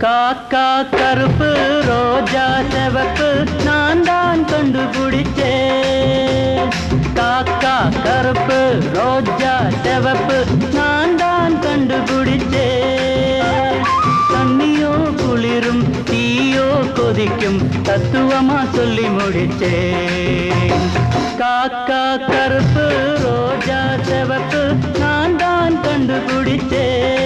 காக்கா கருப்பு ரோஜா சிவப்பு நான் தான் கண்டுபிடிச்சேன். காக்கா கருப்பு ரோஜா சிவப்பு நான் தான் கண்டுபிடிச்சேன். தண்ணியோ குளிரும் தீயோ கொதிக்கும் தத்துவமா சொல்லி முடிச்சேன். காக்கா கருப்பு ரோஜா சிவப்பு நான் தான் கண்டுபிடிச்சேன்.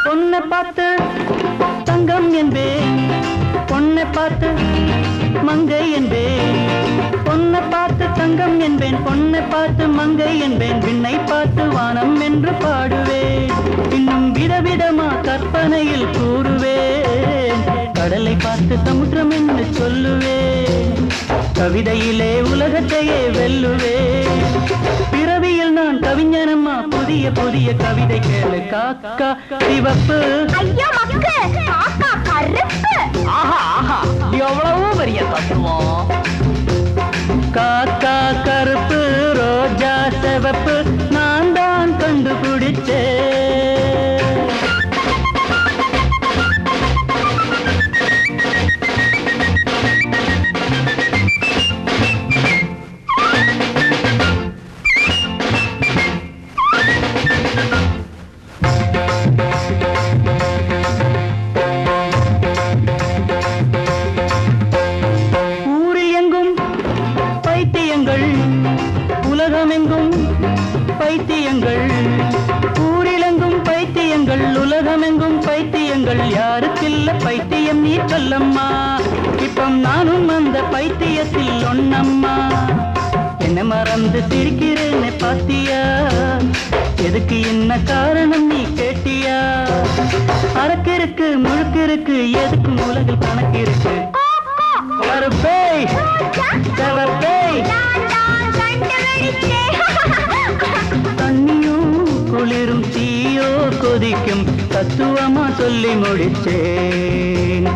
பொண்ணை பார்த்து தங்கம் என்பேன், பொண்ணை பார்த்து மங்கை என்பேன். பொண்ணை பார்த்து தங்கம் என்பேன், பொண்ணை பார்த்து மங்கை என்பேன். விண்ணை பார்த்து வானம் என்று பாடுவேன், இன்னும் விதவிதமா கற்பனையில் கூறுவேன். கடலை பார்த்து சமுத்திரம் என்று சொல்லுவேன், கவிதையிலே உலகத்தையே வெல்லுவேன். பிறவியில் நான் கவிஞனம்மா, புதிய புதிய கவிதை கேளு. காக்கா சிவப்பு, எவ்வளவு பெரிய தத்துவம். காக்கா கருப்பு ரோஜா சிவப்பு நான் தான் கண்டுபிடிச்சேன். உலகமெங்கும் பைத்தியங்கள், ஊரிலெங்கும் பைத்தியங்கள், உலகமெங்கும் பைத்தியங்கள். யாருக்கில்ல பைத்தியம் நீ சொல்லம்மா, இப்ப நானும் அந்த பைத்தியத்தில் ஒண்ணம்மா. என்ன மறந்து சிரிக்கிறேன்னு பாத்தியா, எதுக்கு என்ன காரணம் நீ கேட்டியா? அரக்கிருக்கு முழுக்கிருக்கு, எதுக்கு உலகில் கணக்கு இருக்கு. கருப்பேய் சிவப்பேய், தண்ணியும் குளிரும் தீயோ கொதிக்கும் தத்துவமா சொல்லி முடிச்சேன்.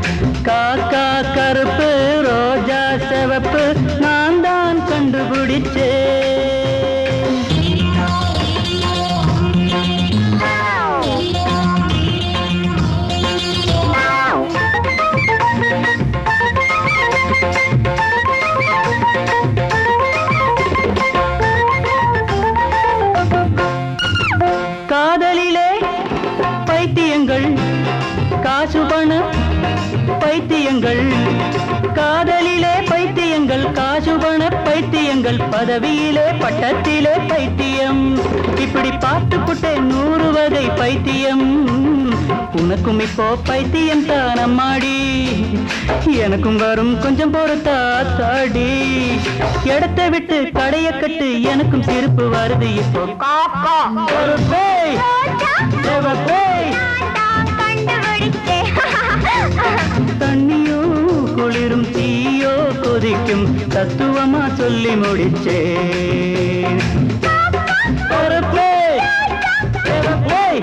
காக்கா கருப்பு ரோஜா சிவப்பு நான் தான் கண்டுபிடிச்சேன். காதலிலே பைத்தியங்கள், காசு பணம் பைத்தியங்கள். காதலிலே பைத்தியங்கள், காசு பண பைத்தியங்கள். பதவியிலே பட்டத்திலே பைத்தியம், இப்படி பார்த்துப்புட்டே 100 வகை பைத்தியம். உனக்கும் இப்போ பைத்தியம் தானம்மாடி, எனக்கும் வரும் கொஞ்சம் பொறுத்தா தாடி. இடத்தை விட்டு கடைய கட்டு, எனக்கும் சிரிப்பு வருது இப்போ. ஒரு பேய் பேய், தண்ணியோ குளிரும் தீயோ கொதிக்கும் தத்துவமா சொல்லி முடிச்சேன். ஒரு பேய் பேய்,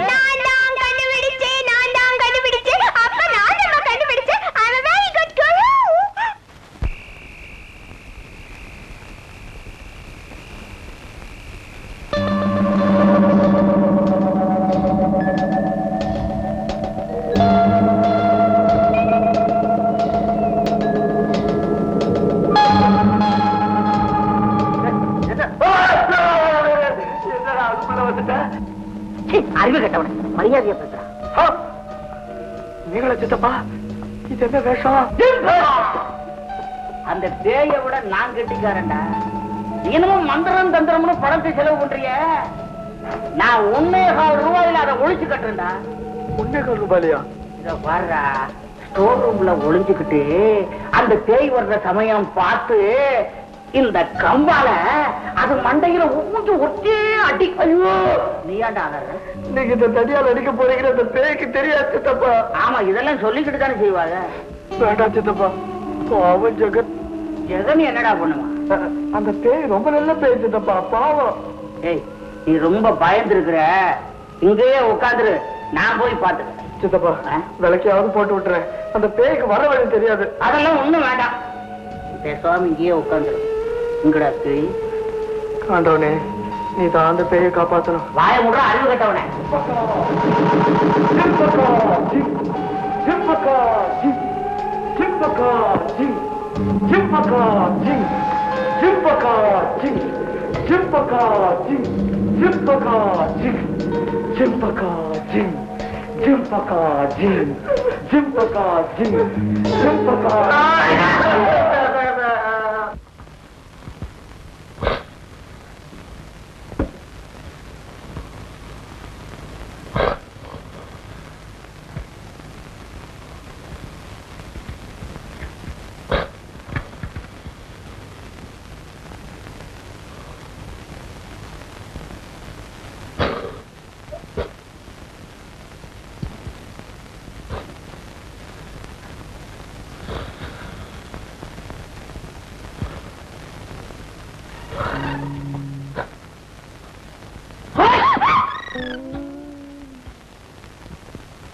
அறிவு கட்டவன மரியாதையா பேசுறான். நீங்களா சித்தப்பா? இது என்ன வேஷம்? அந்த பேய விட நான் கெட்டிக்காரன்டா. இன்னமும் மந்திரம் தந்திரம்னு பணத்தை செலவு பண்றிய. நான் 1.25 ரூபாயில அதை ஒழிச்சு கட்டுறேன்டா. 1.25 ரூபாயா? இத பாருடா, ஸ்டோர் ரூம்ல ஒளிஞ்சுக்கிட்டு அந்த பேய் வர்ற சமயம் பார்த்து இந்த கம்பால அது மண்டையில ஊஞ்சு ஒட்டே அடி. ஐயோ நீ ஏன்டா நீங்க இந்த தடியால் அடிக்க போறீங்க, அந்த பேய்க்கு தெரியாது சித்தப்பா. ஆமா, இதெல்லாம் சொல்லிக்கிட்டு தானே செய்வாங்க. வேண்டாம் சித்தப்பா, பாவம் ஜெகன். ஜெகன் என்னடா பண்ணுவான்? அந்த பேய் ரொம்ப நல்ல பேய் சித்தப்பா, பாவம். ஏய், நீ ரொம்ப பயந்து இருக்கிற. இங்கேயே உட்காந்துரு, நான் போய் பாத்துக்கிறேன். சித்தப்பா விளக்கையாவது போட்டு விட்டுறேன், அந்த பேய்க்கு வர வழி தெரியாது. அதெல்லாம் ஒண்ணும் வேண்டாம், பேசாம இங்கேயே உட்காந்துரு. இங்கடா பேய். ஆண்டவனே, நீ தான் அந்த பேயை காப்பாத்தணும். வாய முடுற அறிவு கட்டவனே.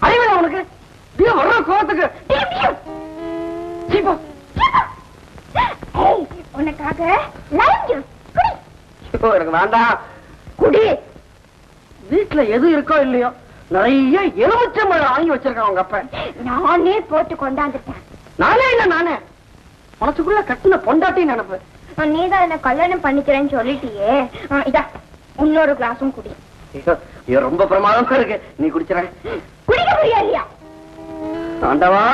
அறிவில உனக்கு வர்ற கோவத்துக்கு உனக்காக எனக்கு வேண்டாம். குடி. வீட்டுல எது இருக்கோ இல்லையோ நிறைய எலுமிச்சம்பழம் வாங்கி வச்சிருக்கான் உங்க அப்ப. நானே போட்டு கொண்டாந்துட்டேன். நானே இல்ல, நானே மனசுக்குள்ள கட்டின பொண்டாட்டி நினைப்பு. நீதான் என்ன கல்யாணம் பண்ணிக்கிறேன்னு சொல்லிட்டியே. இதா இன்னொரு கிளாஸும் குடி. ரொம்ப பிரமாதமா இருக்கு, நீ குடிச்சிட. குடிக்க முடியாதியா? ஆண்டவா,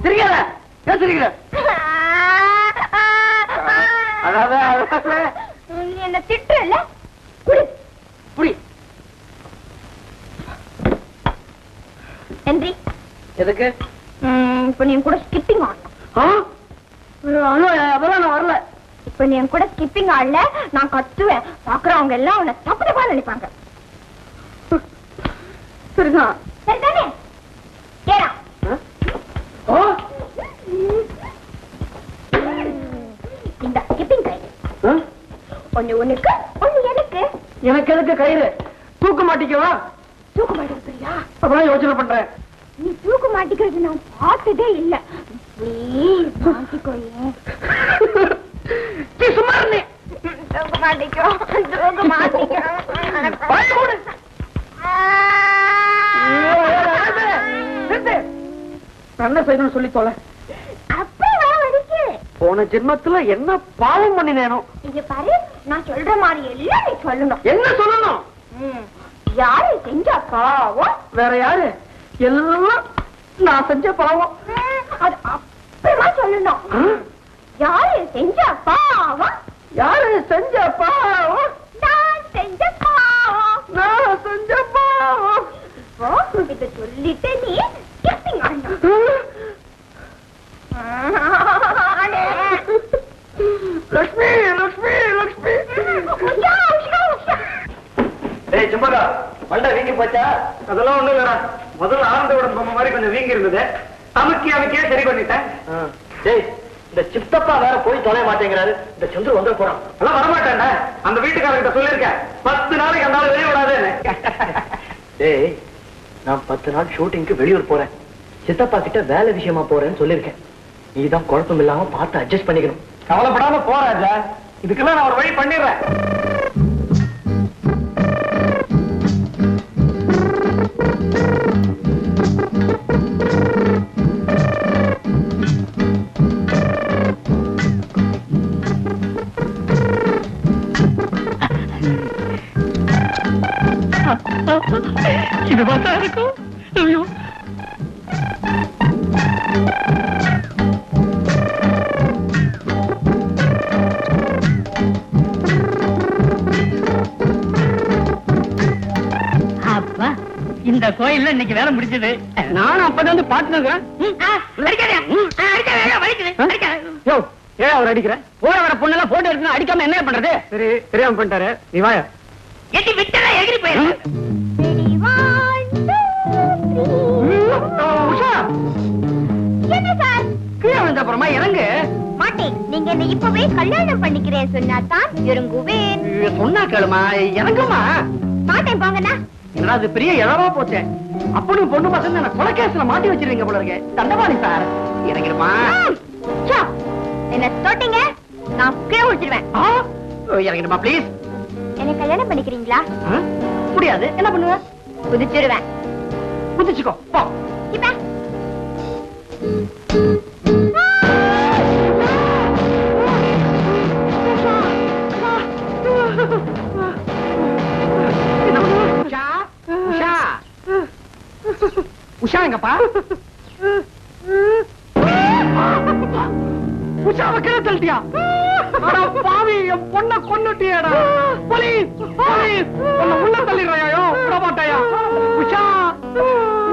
சிரிக்காத, ஏன் சிரிக்கிற? நீ என்ன திட்டுறல? குடி புடி. நன்றி. எதுக்கு? இப்ப நீ கூட ஸ்கிப்பிங் ஆடணும். அதெல்லாம் நான் வரல. இப்ப நீ கூட ஸ்கிப்பிங் ஆடல, நான் கத்துவேன். பாக்குறவங்க எல்லாம் உன்னை தப்பு தப்பா நினைப்பாங்க. சரிதான். சரிதானே? கேடா. இந்த ஸ்கிப்பிங் கயிறு ஒண்ணு உனக்கு, ஒண்ணு எனக்கு. எனக்கு எதுக்கு கயிறு? தூக்க மாட்டிக்கவா? தூக்க மாட்டேங்கிறியா? அப்புறம் யோசனை பண்றேன். நீ தூக்க மாட்டிக்கிறது நான் பார்த்ததே இல்ல. மாட்டிக்கோயே. சும்மா இருந்தேன். தூக்க மாட்டிக்கோ, தூக்க மாட்டிக்கோ. என்ன செய்யணும் சொல்லி தொலை. அப்ப வலிக்கு. போன ஜென்மத்துல என்ன பாவம் பண்ணினேனோ. இங்க பாரு, நான் சொல்ற மாதிரி எல்லாம் நீ சொல்லணும். என்ன சொல்லணும்? யாரு செஞ்சா பாவம்? வேற யாரு? எல்லாம் நான் செஞ்ச பாவம். அது அப்புறமா சொல்லணும். யாரு செஞ்சா பாவம்? யாரு செஞ்ச பாவம்? நான் செஞ்ச பாவம். நான் செஞ்ச பாவம். இப்போ இத சொல்லிட்டு நீ ஸ்கிப்பிங் ஆடணும். லட்சுமி, லட்சுமி, லட்சுமி. உஷா, உஷா, உஷா. ஏய் சும்பகா, மண்டை வீங்கி போச்சா? அதெல்லாம் ஒண்ணும் இல்லடா, முதல்ல ஆனந்தோட பொம்மை மாதிரி கொஞ்சம் வீங்கி இருந்தது, அமைக்கே சரி பண்ணிட்டேன். ஏய், இந்த சித்தப்பா வேற போய் தொலைய மாட்டேங்கிறாரு. இந்த சந்திர வந்துட போறான். அதெல்லாம் வரமாட்டேன்டா, அந்த வீட்டுக்காரர்கிட்ட சொல்லியிருக்கேன் 10 நாளைக்கு அந்த ஆளு வெளியே விடாதுன்னு. ஏய், நான் 10 நாள் ஷூட்டிங்க்கு வெளியூர் போறேன். சித்தப்பா கிட்ட வேலை விஷயமா போறேன்னு சொல்லியிருக்கேன். நீதான் குழப்பம் இல்லாம பார்த்து அட்ஜஸ்ட் பண்ணிக்கணும். கவலைப்படாம போறாஜா, இதுக்கெல்லாம் நான் ஒரு வழி பண்ணிடுறேன். இது பார்த்தா இருக்கும். ஐயோ, அப்பா, இந்த கோயில்ல இன்னைக்கு வேலை முடிச்சது. நானும் அப்பதான் வந்து பாத்துக்கிறேன். ஏன் அவர் அடிக்கிறேன்? போற வர பொண்ணெல்லாம் போட்டோ எடுத்து அடிக்காம என்ன பண்றது? சரி, தெரியாம பண்ணிட்டாரு. நீ வாயா. எட்டி விட்டா எகிரி போயிரு. உஷா, என்ன சார்? கீழே விழுந்த அப்புறமா இறங்கு. மாட்டேன். நீங்க என்ன இப்பவே கல்யாணம் பண்ணிக்கிறேன் சொன்னாதான் இறங்குவேன். சொன்னா கேளுமா, இறங்குமா. மாட்டேன் போங்கண்ணா. என்னடா அது பெரிய இழவா போச்சே. அப்பனும் பொண்ணு பசங்க என்ன கொலைகேஸ்ல மாட்டி வச்சிருவீங்க போல இருக்கு. தண்டவாணி சார், இறங்கிடுமா. என்ன தொட்டீங்க நான் கீழே விழுந்துருவேன். இறங்கிடுமா ப்ளீஸ். என்ன கல்யாணம் பண்ணிக்கிறீங்களா? முடியாது. என்ன பண்ணுவ? குதிச்சிருவேன். குதிச்சுக்கோ போ. இப்ப உஷா எங்கப்பா? உஷாவை கீழே தள்ளிட்டியா? பாவி, என் பொண்ணை கொன்னுட்டியாடா. போலீஸ் போலீஸ், உன்னை உள்ள தள்ளிடுறாயோ, விட மாட்டாயா? உஷா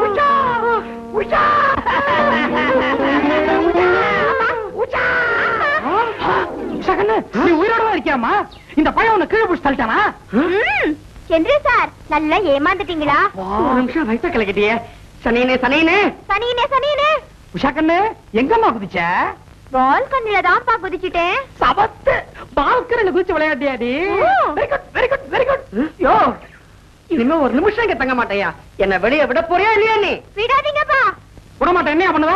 உஷா உஷா உஷா கண்ணு, நீ உயிரோட இருக்கியாமா? இந்த பையன் உன்னை கீழே பிடிச்சு தள்ளிட்டானா? சென்று சார் நல்லா ஏமாந்துட்டீங்களா? ஒரு நிமிஷம் வயிற்ற கலக்கிட்டியே. சனியனே சனியனே சனியனே சனியனே. உஷா கண்ணு, எங்கம்மா குதிச்ச? பால் கண்ணுல தான் குதிச்சுட்டேன். சபத்து பால்கரில குதிச்சு விளையாட்டியாடி. Very good very good very good. யோ, இனிமே ஒரு நிமிஷம் இங்க தங்க மாட்டேயா? என்ன வெளியே விட போறியா இல்லையா? நீ விடாதீங்கப்பா. விட மாட்டேன். என்ன பண்ணுவ?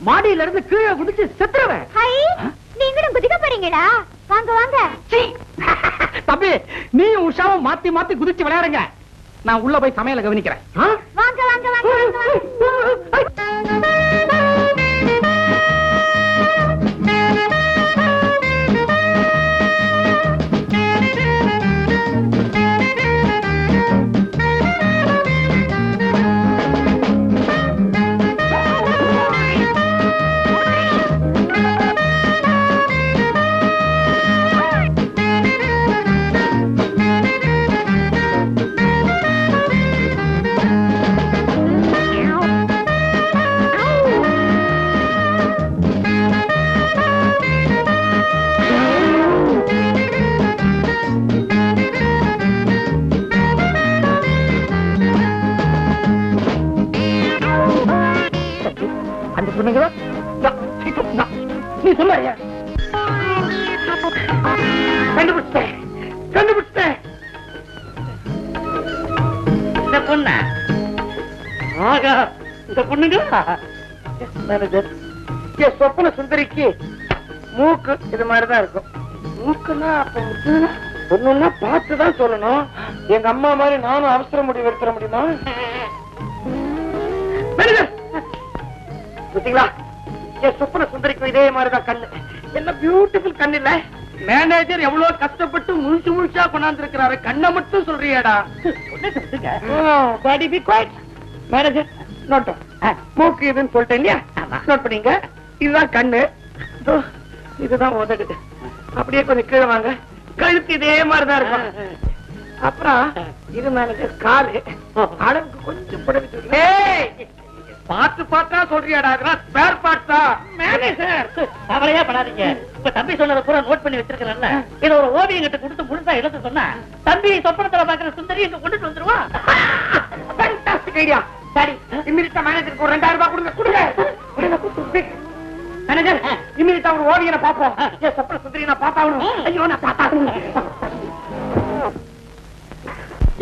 மாடியில இருந்து கீழே குதிச்சு செத்துருவேன். ஹை, நீங்களும் குதிக்க போறீங்களா? வாங்க வாங்க. தம்பி, நீ உஷாவும் மாத்தி மாத்தி குதிச்சு விளையாடுங்க. நான் உள்ள போய் சமையல கவனிக்கிறேன். வாங்க வாங்க வாங்க வாங்க. நீ சொன்ன கண்டுபிடிச்சேன் கண்டுபிடிச்சேன். இந்த பொண்ண ஆகா, இந்த பொண்ணுங்க மேனேஜர், என் சொப்பன சுந்தரிக்கு மூக்கு இது மாதிரிதான் இருக்கும். மூக்குன்னா ஒண்ணுன்னா பார்த்துதான் சொல்லணும். எங்க அம்மா மாதிரி நானும் அவசர முடிவு எடுத்துட முடியுமா? மேனேஜர் பார்த்தீங்களா, என் சொப்பன சுந்தரிக்கும் இதே மாதிரிதான் கண்ணு. என்ன பியூட்டிஃபுல் கண்ணு இல்ல? மேனேஜர் எவ்வளவு கஷ்டப்பட்டு முழுசு முழுசா கொண்டாந்து இருக்கிறாரு, கண்ணை மட்டும் சொல்றியாடா? மேனேஜர் நோட், மூக்கு இதுன்னு சொல்லிட்டேன் இல்லையா? நோட் பண்ணீங்க. இதுதான் கண்ணு, இதுதான் உதடுது. அப்படியே கொஞ்சம் கீழே வாங்க. கழுத்து இதே மாதிரிதான் இருக்கும். அப்புறம் இது மேனேஜர் காலு, அளவுக்கு கொஞ்சம் புடவை. பார்த்து பார்த்தா சொல்றியாடா? ஸ்பேர் பார்ட்ஸா? மேனேஜர் அவரையா பண்ணாதீங்க. இப்ப தம்பி சொன்னதை பூரா நோட் பண்ணி வச்சிருக்கேன்ல, இத ஒரு ஓவியம் கிட்ட கொடுத்து முழுசா எழுத சொன்னா தம்பி சொப்பனத்துல பாக்குற சுந்தரி இங்க கொண்டுட்டு வந்துருவா. Fantastic idea. சரி, இமிடியேட்டா மேனேஜருக்கு ஒரு 2000 ரூபாய் கொடுங்க. கொடுங்க மேனேஜர், இமிடியேட்டா ஒரு ஓவியனை பாப்போம். ஏன் சொப்பன சுந்தரி நான் பார்த்தாகணும். ஐயோ, நான் பார்த்தாகணும்.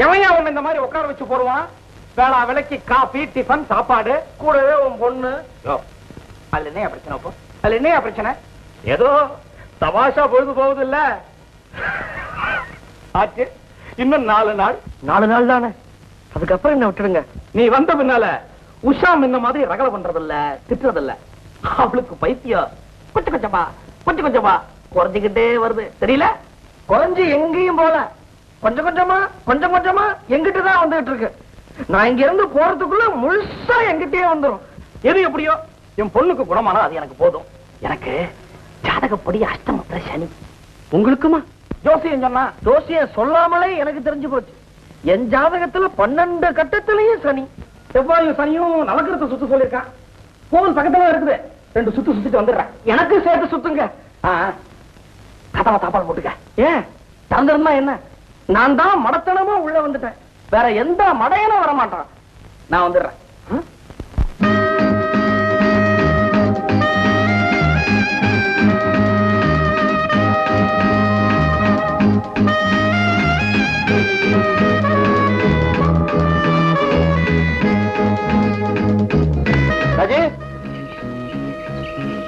எவன் அவன் இந்த மாதிரி உட்கார வச்சு போடுவான்? வேளா விலைக்கு காபி டிஃபன் சாப்பாடு, கூடவே உன் பொண்ணு. அதுல என்ன பிரச்சனை? இப்போ அதுல என்ன பிரச்சனை? ஏதோ தமாஷா பொழுது போகுது இல்ல ஆச்சு. இன்னும் 4 நாள். 4 நாள் தானே, அதுக்கப்புறம் என்ன விட்டுடுங்க. நீ வந்த பின்னால உஷா இந்த மாதிரி ரகலை பண்றதில்ல, திட்டுறதில்ல. அவளுக்கு பைத்தியம் கொஞ்சம் கொஞ்சமா குறைஞ்சுக்கிட்டே வருது. தெரியல, குறைஞ்சு எங்கேயும் போல கொஞ்சம் கொஞ்சமா எங்கிட்டுதான் வந்துகிட்டு இருக்கு. நான் இங்க இருந்து போறதுக்குள்ள முழுசா எங்கிட்டே வந்துரும். எது எப்படியோ என் பொண்ணுக்கு குணமானா அது எனக்கு போதும். எனக்கு ஜாதகப்படி அஷ்டமத்துல சனி. உங்களுக்குமா? ஜோசியம் சொன்னா, ஜோசியம் சொல்லாமலே எனக்கு தெரிஞ்சு போச்சு. என் ஜாதகத்துல 12 கட்டத்திலையும் சனி. செவ்வாயும் சனியும் நலக்கரத்தை சுத்து சொல்லியிருக்கான். கோவில் பக்கத்துல இருக்குது, 2 சுத்து சுத்திட்டு வந்துடுறேன். எனக்கு சேர்த்து சுத்துங்க. கதவை தாப்பால் போட்டுக்க. ஏன் தந்திரமா என்ன? நான் தான் மடத்தனமா உள்ள வந்துட்டேன். வேற எந்த மடையனும் வர மாட்டான். நான் வந்துடுறேன்.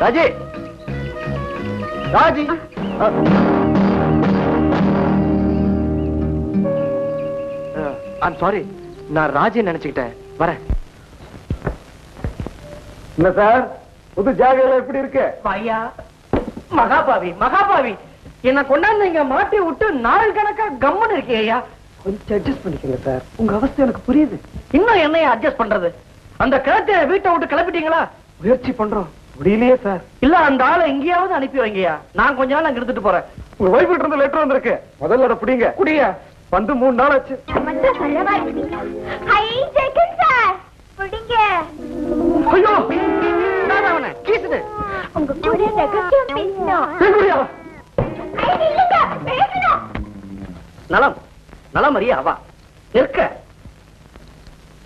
ராஜி ராஜி ஐம் சாரி, நான் ராஜி நினைச்சுக்கிட்டேன். வரேன். என்ன சார், புது ஜாகையில எப்படி இருக்கு? ஐயா, மகாபாவி மகாபாவி, என்ன கொண்டாந்து இங்க மாட்டி விட்டு நாள் கணக்கா கம்முன்னு இருக்கே ஐயா. கொஞ்சம் அட்ஜஸ்ட் பண்ணிக்கங்க சார். உங்க அவஸ்தை எனக்கு புரியுது. இன்னும் என்னைய அட்ஜஸ்ட் பண்றது? அந்த கிழத்தை வீட்டை விட்டு கிளப்பிட்டீங்களா? முயற்சி பண்றோம், முடியலையே சார். இல்ல அந்த ஆளை எங்கேயாவது அனுப்பி வைங்கய்யா. நான் கொஞ்ச நாள் அங்க எடுத்துட்டு போறேன். உங்க வைஃப் கிட்ட இருந்து லெட்டர் வந்திருக்கு. முதல்ல அதை பிடிங்க. குடியா வந்து 3 நாள் ஆச்சு. ஐயோ அவன கீசுது. உங்க கூட ரகசியம் பேசணும். நலம் நலம் அறியா அவா நிற்க.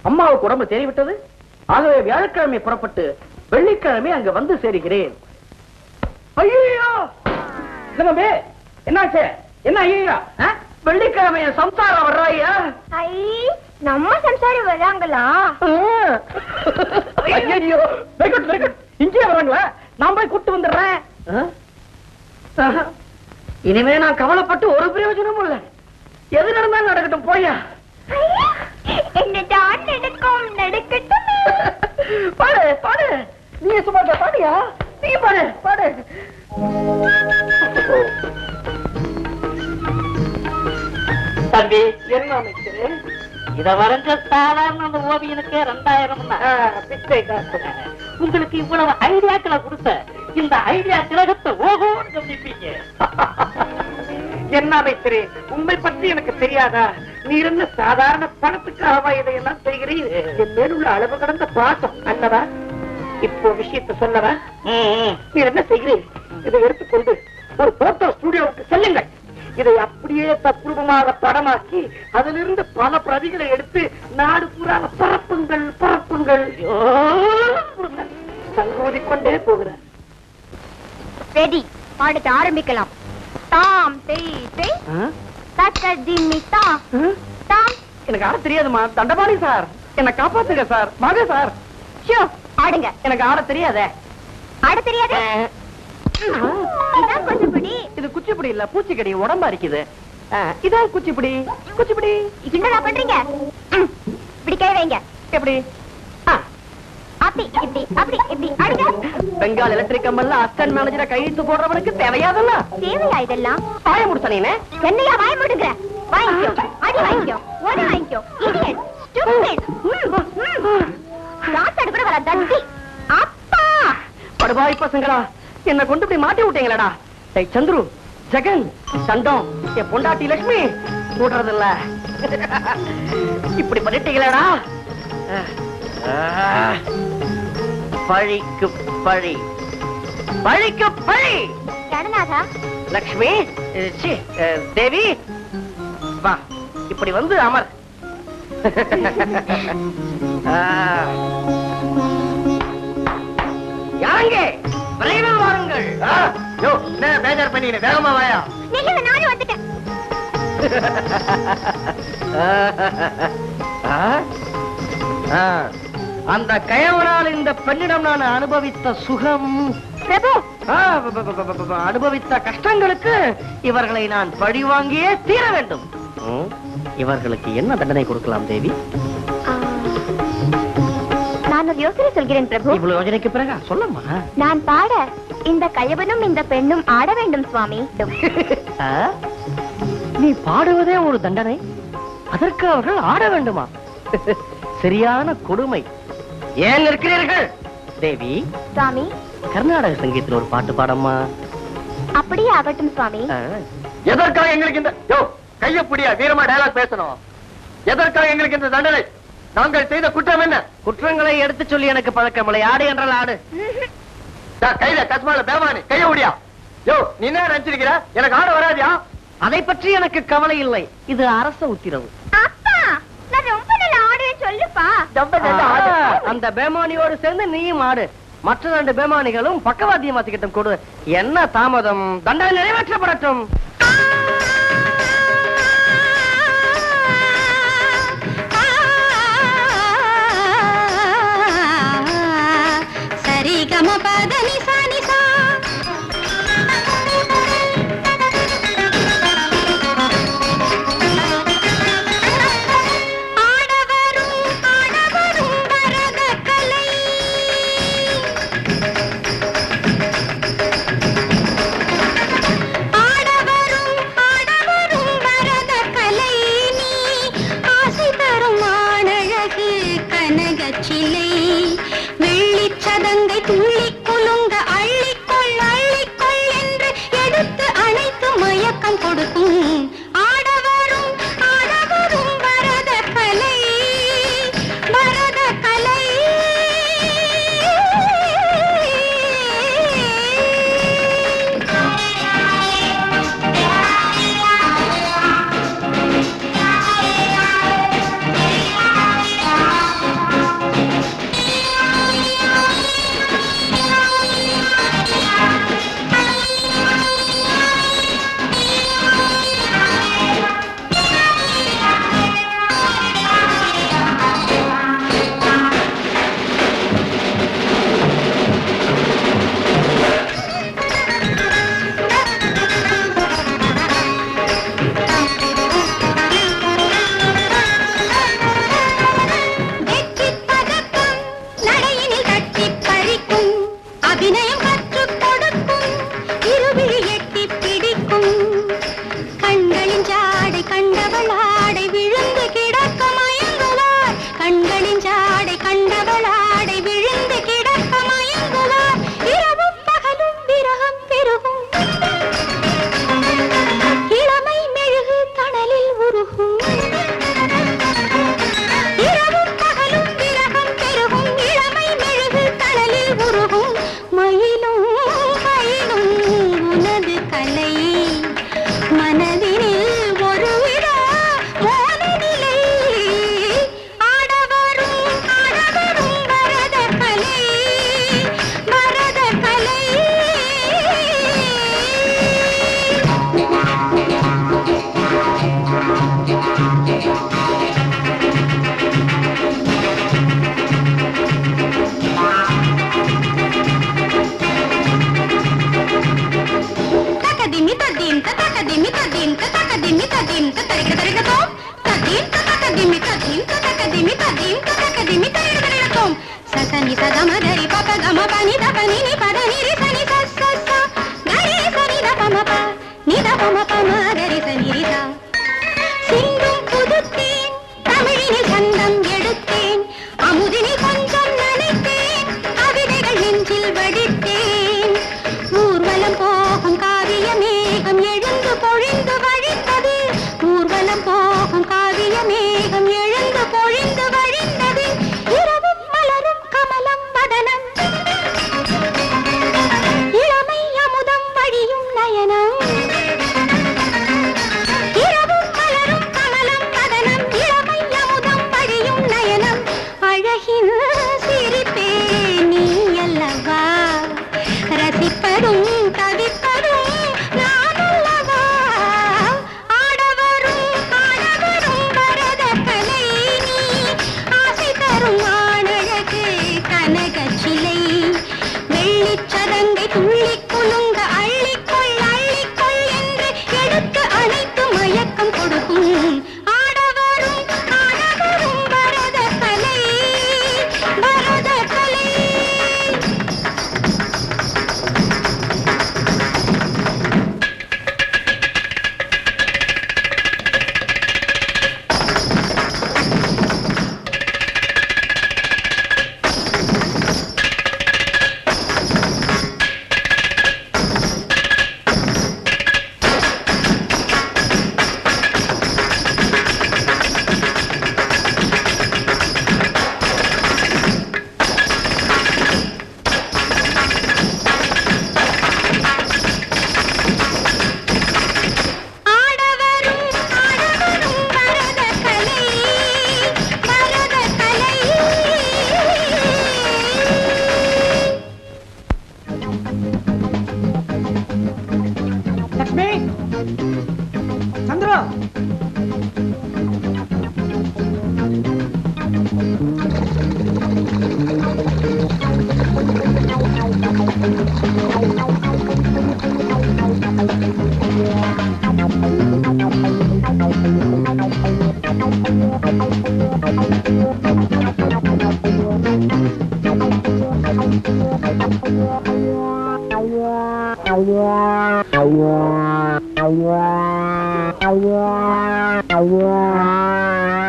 அம்மாவுக்கு உடம்பு தேறிவிட்டது. ஆகவே வியாழக்கிழமை புறப்பட்டு வெள்ளிக்கிழமை அங்க வந்து சேருகிறேன். ஐயோ என்னாச்சு? என்ன ஐயா? வெள்ளிக்கிழமை சம்சாரம் வர்றாயா? நம்ம சம்சாரி வராங்களா? ஐயோ இங்கே வராங்களா? நான் போய் கூட்டு வந்துடுறேன். இனிமே நான் கவலைப்பட்டு ஒரு பிரயோஜனமும் இல்ல. எது நடந்தாலும் நடக்கட்டும் போயா. என்னதான் நடக்கும் நடக்கட்டும். பாடு பாடு, நீ சும்மா பாடியா? நீ பாடு பாடு. தம்பி என்ன அமைச்சரு, இத வரைஞ்ச சாதாரண அந்த ஓவியனுக்கு 2000 பிச்சை காசு. உங்களுக்கு இவ்வளவு ஐடியாக்களை கொடுத்த இந்த ஐடியா திலகத்தை ஓகோன்னு கவனிப்பீங்க. என்ன அமைச்சரே, உண்மை பற்றி எனக்கு தெரியாதா? நீ என்ன சாதாரண பணத்துக்காகவா இதையெல்லாம் செய்கிறீர்? என் மேலுள்ள அளவு கடந்த பாசம் அல்லவா? இப்போ விஷயத்தை சொல்லவா? நீ என்ன செய்கிறீர்? இதை எடுத்துக்கொண்டு ஒரு போட்டோ ஸ்டுடியோவுக்கு செல்லுங்கள். இதை அப்படியே தத்ரூபமாக படமாக்கி அதிலிருந்து பல பிரதிகளை எடுத்து நாடு பூரா பரப்புங்கள் பரப்புங்கள். சங்கோதிக்கொண்டே போகிறார். ரெடி, பாடத்தை ஆரம்பிக்கலாம். தாம் தெய் தெய் தக்கதிமிதா தாம். எனக்கு ஆட தெரியாதுமா. தண்டபாணி சார், என்ன காப்பாத்துங்க சார். வாங்க சார். ஷோ ஆடுங்க. எனக்கு ஆட தெரியாதே. ஆட தெரியாது? இதான் குச்சிப்புடி. இது குச்சிப்புடி இல்ல, பூச்சிக்கடி. உடம்பா இருக்குது. இதான் குச்சிப்புடி. குச்சிப்புடி என்னடா பண்றீங்க? இப்படி கை வைங்க. எப்படி? அப்படி இப்படி அப்படி இப்படி ஆடுங்க. பெங்கால் எலக்ட்ரிக் கம்பெனில அசிஸ்டன்ட் மேனேஜரா கையெழுத்து போடுறவனுக்கு தேவையாதல்ல? தேவையா இதெல்லாம்? பாய முடிச்சனே. என்னையா வாய மூடுங்க? வாங்கிக்கோ, அடி வாங்கிக்கோ, ஓடி வாங்கிக்கோ. Idiot, stupid. ராத்தாடு கூட வர தட்டி. அப்பா படுபாய் பசங்களா, என்ன கொண்டு போய் மாட்டி விட்டீங்களடா. டேய் சந்துரு, ஜெகன், சண்டம், என் பொண்டாட்டி லட்சுமி கூடுறதில்ல. இப்படி பண்ணிட்டீங்களடா. பழிக்கு பழி, பழிக்கு பழி. கடனாதா லட்சுமி, தேவி, வா இப்படி வந்து அமர். யாங்க விரைவில் வாருங்கள். பேஜர் பண்ணி வேகமா வாயா. நீங்க நானும் வந்துட்டேன். அந்த கயவனால் இந்த பெண்ணிடம் நான் அனுபவித்த சுகம், பிரபு, அனுபவித்த கஷ்டங்களுக்கு இவர்களை நான் பழி வாங்கியே தீர வேண்டும். இவர்களுக்கு என்ன தண்டனை கொடுக்கலாம் தேவி? நான் ஒரு யோசனை சொல்கிறேன் பிரபு. இவ்வளவு யோசனைக்கு பிறகு சொல்லம்மா. நான் பாட இந்த கயவனும் இந்த பெண்ணும் ஆட வேண்டும் சுவாமி. நீ பாடுவதே ஒரு தண்டனை, அதற்கு அவர்கள் ஆட வேண்டுமா? சரியான கொடுமை. ஏன் இருக்கிறீர்கள் தேவி? சுவாமி, கர்நாடக சங்கீதத்தில் ஒரு பாட்டு பாடம்மா. அப்படியே ஆகட்டும் சுவாமி. எதற்காக எங்களுக்கு இந்த கையப்படியா வீரமா டயலாக் பேசணும்? எதற்காக எங்களுக்கு இந்த தண்டனை? நாங்கள் செய்த குற்றம் என்ன? குற்றங்களை எடுத்து சொல்லி எனக்கு பழக்கமில்லை. ஆடு என்றால் ஆடு. கையில கஸ்மால பேமானி கைய முடியா? யோ, நீ என்ன நினைச்சிருக்கிற? எனக்கு ஆட வராதியா? அதை பற்றி எனக்கு கவலை இல்லை. இது அரச உத்தரவு. அப்பா, நான் ரொம்ப நல்ல ஆடுவேன் சொல்லுப்பா. அந்த பேமானியோடு சேர்ந்து நீயும் ஆடு. மற்ற 2 பேமானிகளும் பக்கவாத்தியம் மாத்திக்கிட்டும் கொடு. என்ன தாமதம்? தண்டனை நிறைவேற்றப்படட்டும். சரி கம பத நிசா நிசா மயக்கம் கொடுக்கும் ஆடவரும் ஆடவரும் வரத கலை வரத கலை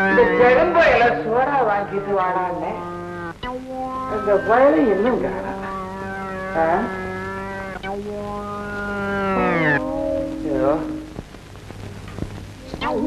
இந்த ஜெகம்பையில சோடா வாங்கிட்டு வாடாங்க. இந்த பயல என்னங்க யார்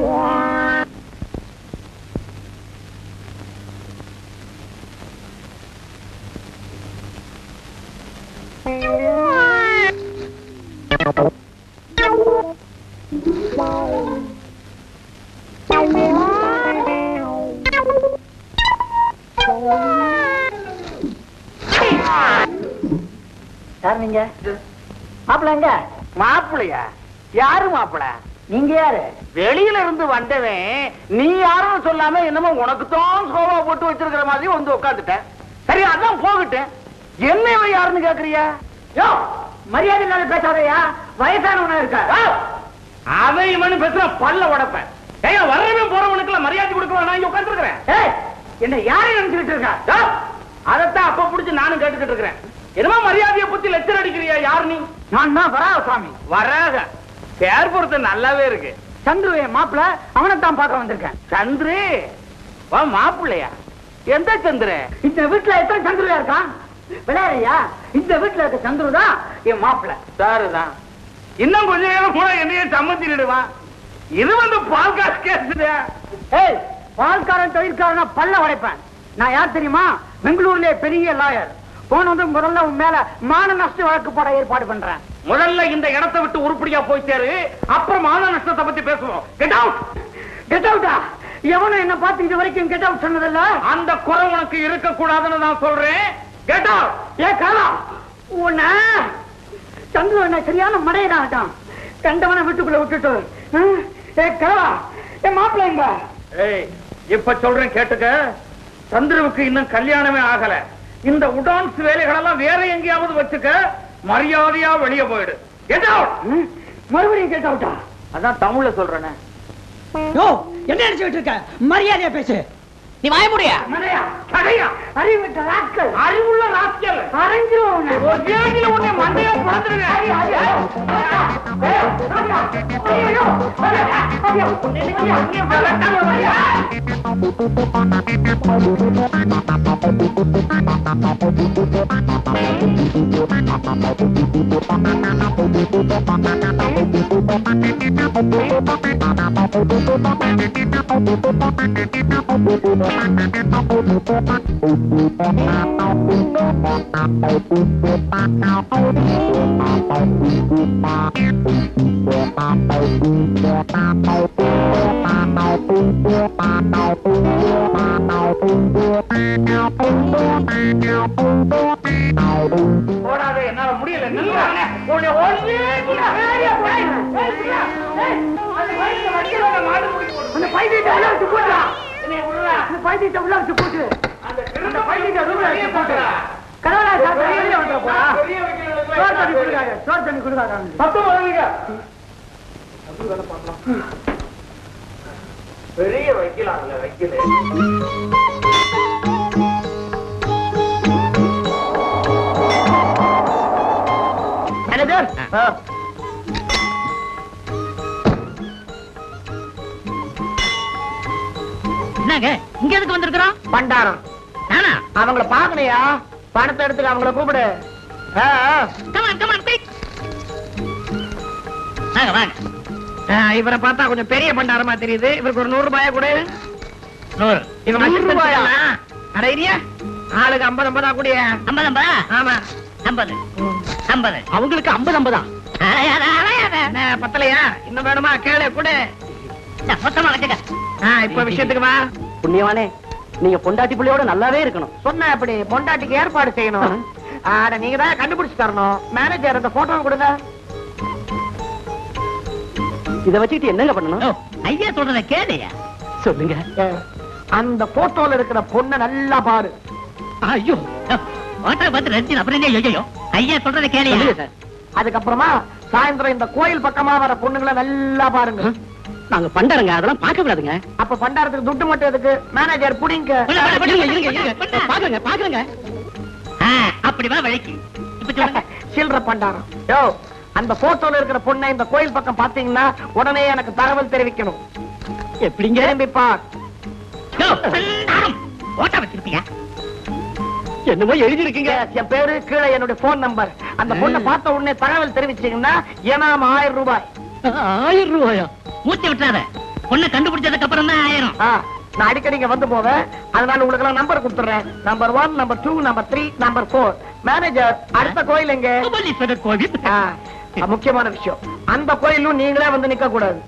நீங்க? மாப்பிள்ளைங்க. மாப்பிள்ளையா? யாரு மாப்பிள்ள? நீங்க யாரு? வெளியில இருந்து வந்தவன். நீ யாரும் சொல்லாம என்னமோ உனக்கு தான் சோபா போட்டு வச்சிருக்கிற மாதிரி வந்து உட்காந்துட்டேன். சரி, அதான் போகட்டேன். என்ன யாருன்னு கேக்குறியா? யோ, மரியாதை இல்லாத பேசாதையா. வயசானவனா இருக்க. அவன் இவனு பேசுற பல்ல உடப்பேன். ஏன் வரவன் போறவனுக்கு மரியாதை கொடுக்க நான் உட்கார்ந்து இருக்கிறேன். என்ன யாரையும் நினைச்சுக்கிட்டு இருக்கா? அதத்தான் அப்ப புடிச்சு நானும் கேட்டுக்கிட்டு இருக்கிறேன். என்னமா மரியாதையை பத்தி லெக்சர் அடிக்கிறியா? யார் நீ? நான் தான் வராக சாமி. வராக பேர் பொறுத்த நல்லாவே இருக்கு. சந்துரு மாப்பிள்ள, அவனைத்தான் பார்க்க வந்திருக்கேன். சந்துரு மாப்பிள்ளையா? எந்த சந்துரு? இந்த வீட்டுல எத்தனை சந்துருயா இருக்கான்? விளையாடுறியா? இந்த வீட்டுல இருக்க சந்துரு தான் என் மாப்பிள்ள. சாருதான். இன்னும் கொஞ்ச நேரம் கூட என்னையே சம்மந்திடுவான். இது வந்து பால்கார கேஸ். ஏய், பால்காரன் தொழிற்காரனா பல்ல உடைப்பேன். நான் யார் தெரியுமா? பெங்களூர்ல பெரிய லாயர். போன வந்து முதல்ல உன் மேல மான நஷ்ட வழக்கு போட ஏற்பாடு பண்றேன். முதல்ல இந்த இடத்தை விட்டு உருப்படியா போய் சேரு, அப்புறம் மான நஷ்டத்தை பத்தி பேசுவோம். Get out. கெட் அவுட்டா? எவனும் என்ன பார்த்து இது வரைக்கும் கெட் அவுட் சொன்னதில்ல. அந்த குறை உனக்கு இருக்க கூடாதுன்னு நான் சொல்றேன். Get out. ஏ காலா, உன்ன சந்துரு என்ன சரியான மடையிடாட்டான். கண்டவனை வீட்டுக்குள்ள விட்டுட்டு. ஏ காலா, ஏ மாப்பிள்ளைங்க. ஏய், இப்ப சொல்றேன் கேட்டுக்க. சந்துருவுக்கு இன்னும் கல்யாணமே ஆகல. இந்த உடான்ஸ் வேலைகளெல்லாம் வேற எங்கேயாவது வச்சுக்க. மரியாதையா வெளியே போயிடு. Get out. மறுபடியும் கெட் அவுட்டா? அதான் தமிழ்ல சொல்றேனே. யோ, என்ன நினைச்சிட்டு இருக்க? மரியாதையா பேசு. நீ வாய முடியா? மடையா, கடையா, அறிவுள்ள ராஸ்கல். அறிவுள்ள ராஸ்கல். அரஞ்சிரோன. ஒரேடில உன்னை மண்டையா புறத்துறேன். ஐயோ. போடாதே, என்னால முடியல. பெரிய வைக்கலாம் வைக்கல. என்னங்க இங்க எதுக்கு வந்திருக்கிறோம்? பண்டாரம். நானா? அவங்கள பாக்கலையா? பணத்தை எடுத்துக்க, அவங்கள கூப்பிடு. இவரை பார்த்தா கொஞ்சம் பெரிய பண்டாரமா தெரியுது. இவருக்கு ஒரு 100 ரூபாயா கூட. 100 ரூபாயா? அடையிறியா? ஆளுக்கு 50 கூடிய. 50? ஆமா, 50. அவங்களுக்கு 50. பத்தலையா? இன்னும் வேணுமா? கேளு கூட. இப்ப விஷயத்துக்கு வா. புண்ணியவானே, நீங்க பொண்டாட்டி பிள்ளையோட நல்லாவே இருக்கணும். சொன்ன அப்படி பொண்டாட்டிக்கு ஏற்பாடு செய்யணும். நீங்க தான் கண்டுபிடிச்சு தரணும். மேனேஜர் அந்த போட்டோ கொடுங்க. இத வச்சுக்கிட்டு என்னங்க பண்ணணும்? ஐயா சொல்றத கேளையா? சொல்லுங்க. அந்த போட்டோல இருக்கிற பொண்ணை நல்லா பாரு. ஐயோ, போட்டோ பார்த்து ரஞ்சின் அப்புறம் என்ன? ஐயோ, ஐயா சொல்றத கேளையா? அதுக்கப்புறமா சாயந்தரம் இந்த கோயில் பக்கமா வர பொண்ணுங்களை நல்லா பாருங்க. நாங்க பண்டாரங்க, அதெல்லாம் பார்க்க கூடாதுங்க. அப்ப பண்டாரத்துக்கு துட்டு மட்டும் எதுக்கு? மேனேஜர் புடிங்க. பாக்குறேங்க. அப்படி வா வழிக்கு. இப்ப சொல்லுங்க. சில்ற பண்டாரம். யோ, அந்த போட்டோல இருக்கிற பொண்ணை இந்த கோயில் பக்கம் பாத்தீங்கன்னா உடனே எனக்கு தகவல் தெரிவிக்கணும். எப்படிங்க? திரும்பி பார். போட்டோ வச்சிருப்பியா? என்னமோ எழுதி இருக்கீங்க. என் பேரு, கீழே என்னுடைய போன் நம்பர். அந்த பொண்ணை பார்த்த உடனே தகவல் தெரிவிச்சீங்கன்னா ஏனாம் 1000 ரூபாய். 1000 ரூபாயா? மூச்சு விட்டாத. பொண்ணை கண்டுபிடிச்சதுக்கு அப்புறம் தான் 1000. நான் அடிக்கடி இங்க வந்து போவேன், அதனால உங்களுக்கு எல்லாம் நம்பர் கொடுத்துறேன். Number 1, number 2, number 3, number 4. Manager, அடுத்த கோயில் எங்க? சுபலீஸ்வரர் கோவில். முக்கியமான விஷயம், அந்த கோயிலும் நீங்களே வந்து நிக்க கூடாது.